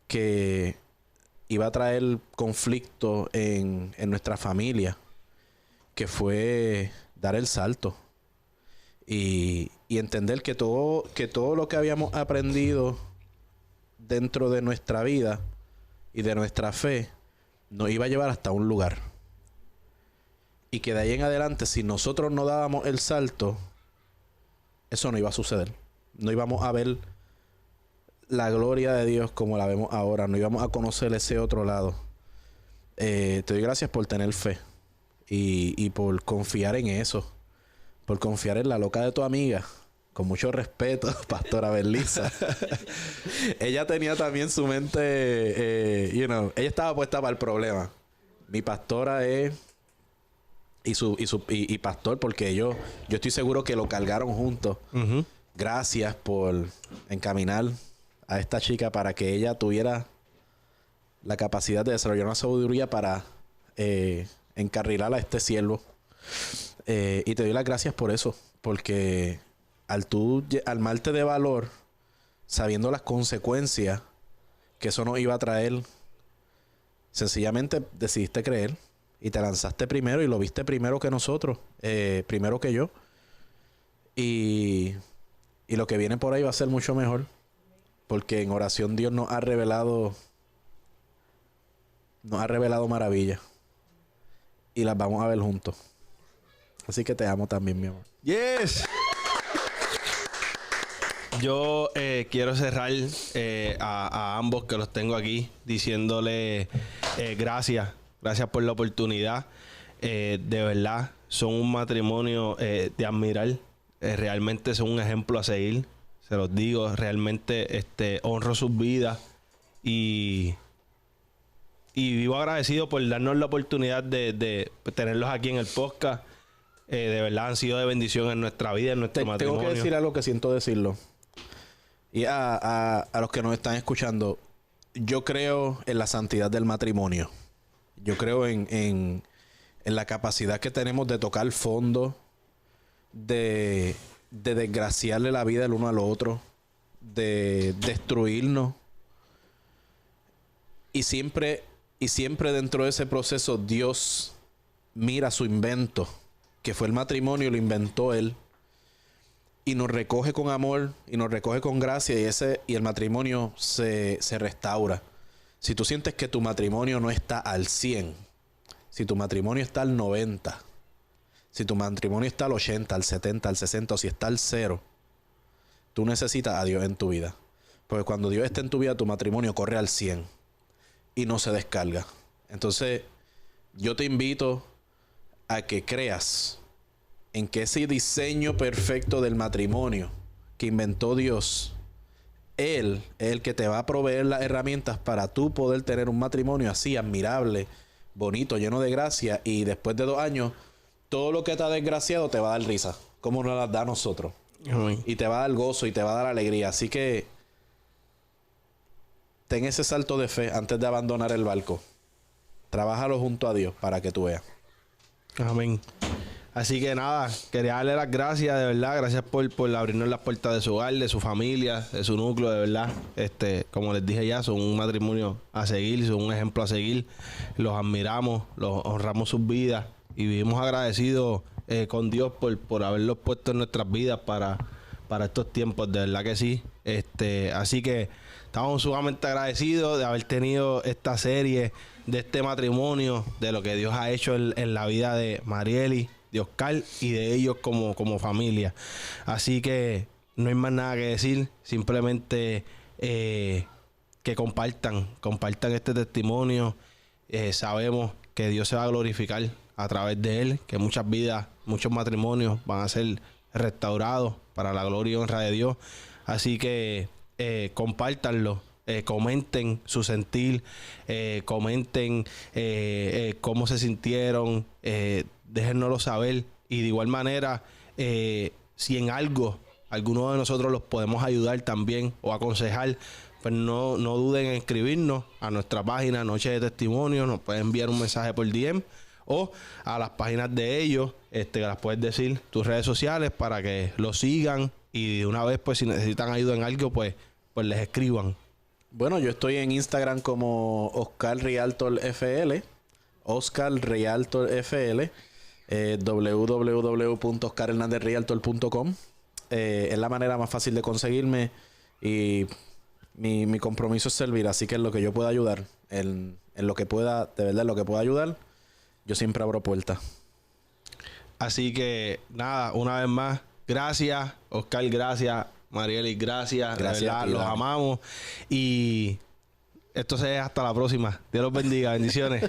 que iba a traer conflicto en nuestra familia, que fue dar el salto y entender que todo lo que habíamos aprendido dentro de nuestra vida y de nuestra fe nos iba a llevar hasta un lugar, y que de ahí en adelante, si nosotros no dábamos el salto, eso no iba a suceder. No íbamos a ver la gloria de Dios como la vemos ahora. No íbamos a conocer ese otro lado. Te doy gracias por tener fe y por confiar en eso. Por confiar en la loca de tu amiga. Con mucho respeto, Pastora Berlisa. Ella tenía también su mente, ella estaba puesta para el problema. Mi pastora es... Y pastor, porque yo estoy seguro que lo cargaron juntos. Gracias por encaminar a esta chica para que ella tuviera la capacidad de desarrollar una sabiduría para encarrilar a este siervo. Y te doy las gracias por eso, porque al tú armarte de valor, sabiendo las consecuencias que eso nos iba a traer, sencillamente decidiste creer y te lanzaste primero y lo viste primero que nosotros, primero que yo. Y lo que viene por ahí va a ser mucho mejor, porque en oración Dios nos ha revelado maravillas y las vamos a ver juntos. Así que te amo también, mi amor. Yes. Yo quiero cerrar a ambos que los tengo aquí diciéndole gracias por la oportunidad. De verdad, son un matrimonio de admirar. Realmente son un ejemplo a seguir. Se los digo, realmente honro sus vidas y vivo agradecido por darnos la oportunidad de tenerlos aquí en el podcast. De verdad han sido de bendición en nuestra vida, en nuestro matrimonio. Tengo que decir algo que siento decirlo. Y a los que nos están escuchando, yo creo en la santidad del matrimonio. Yo creo en la capacidad que tenemos de tocar fondo, de desgraciarle la vida el uno al otro, de destruirnos. Y siempre dentro de ese proceso Dios mira su invento, que fue el matrimonio, lo inventó Él, y nos recoge con amor y nos recoge con gracia, y el matrimonio se restaura. Si tú sientes que tu matrimonio no está al 100, si tu matrimonio está al 90, si tu matrimonio está al 80, al 70, al 60, o si está al 0, tú necesitas a Dios en tu vida. Porque cuando Dios está en tu vida, tu matrimonio corre al 100 y no se descarga. Entonces, yo te invito a que creas en que ese diseño perfecto del matrimonio que inventó Dios, Él es el que te va a proveer las herramientas para tú poder tener un matrimonio así, admirable, bonito, lleno de gracia, y después de 2 años, todo lo que te ha desgraciado te va a dar risa, como nos las da a nosotros. Y te va a dar gozo y te va a dar alegría. Así que ten ese salto de fe antes de abandonar el barco. Trabájalo junto a Dios para que tú veas. Amén. Así que nada, quería darle las gracias, de verdad. Gracias por abrirnos las puertas de su hogar, de su familia, de su núcleo, de verdad. Como les dije ya, son un matrimonio a seguir, son un ejemplo a seguir. Los admiramos, los honramos sus vidas y vivimos agradecidos con Dios por haberlos puesto en nuestras vidas para estos tiempos, de verdad que sí. Así que estamos sumamente agradecidos de haber tenido esta serie de este matrimonio, de lo que Dios ha hecho en la vida de Marieli, de Oscar y de ellos como familia. Así que no hay más nada que decir, simplemente que compartan este testimonio. Sabemos que Dios se va a glorificar a través de él, que muchas vidas, muchos matrimonios van a ser restaurados para la gloria y honra de Dios. Así que compártanlo. Comenten su sentir, comenten cómo se sintieron, déjennoslo saber. Y de igual manera, si en algo alguno de nosotros los podemos ayudar también o aconsejar, pues no duden en escribirnos a nuestra página Noche de Testimonio. Nos pueden enviar un mensaje por DM o a las páginas de ellos, que las puedes decir, tus redes sociales, para que los sigan y de una vez, pues si necesitan ayuda en algo, pues les escriban. Bueno, yo estoy en Instagram como Oscar Realtor FL, Oscar Realtor FL, www.oscarhernandezrealtor.com. Es la manera más fácil de conseguirme y mi compromiso es servir, así que en lo que yo pueda ayudar, en lo que pueda, de verdad, en lo que pueda ayudar, yo siempre abro puertas. Así que nada, una vez más, gracias, Oscar, gracias. Marieli, gracias. Gracias, de verdad, los amamos. Y esto se ve hasta la próxima. Dios los bendiga. Bendiciones.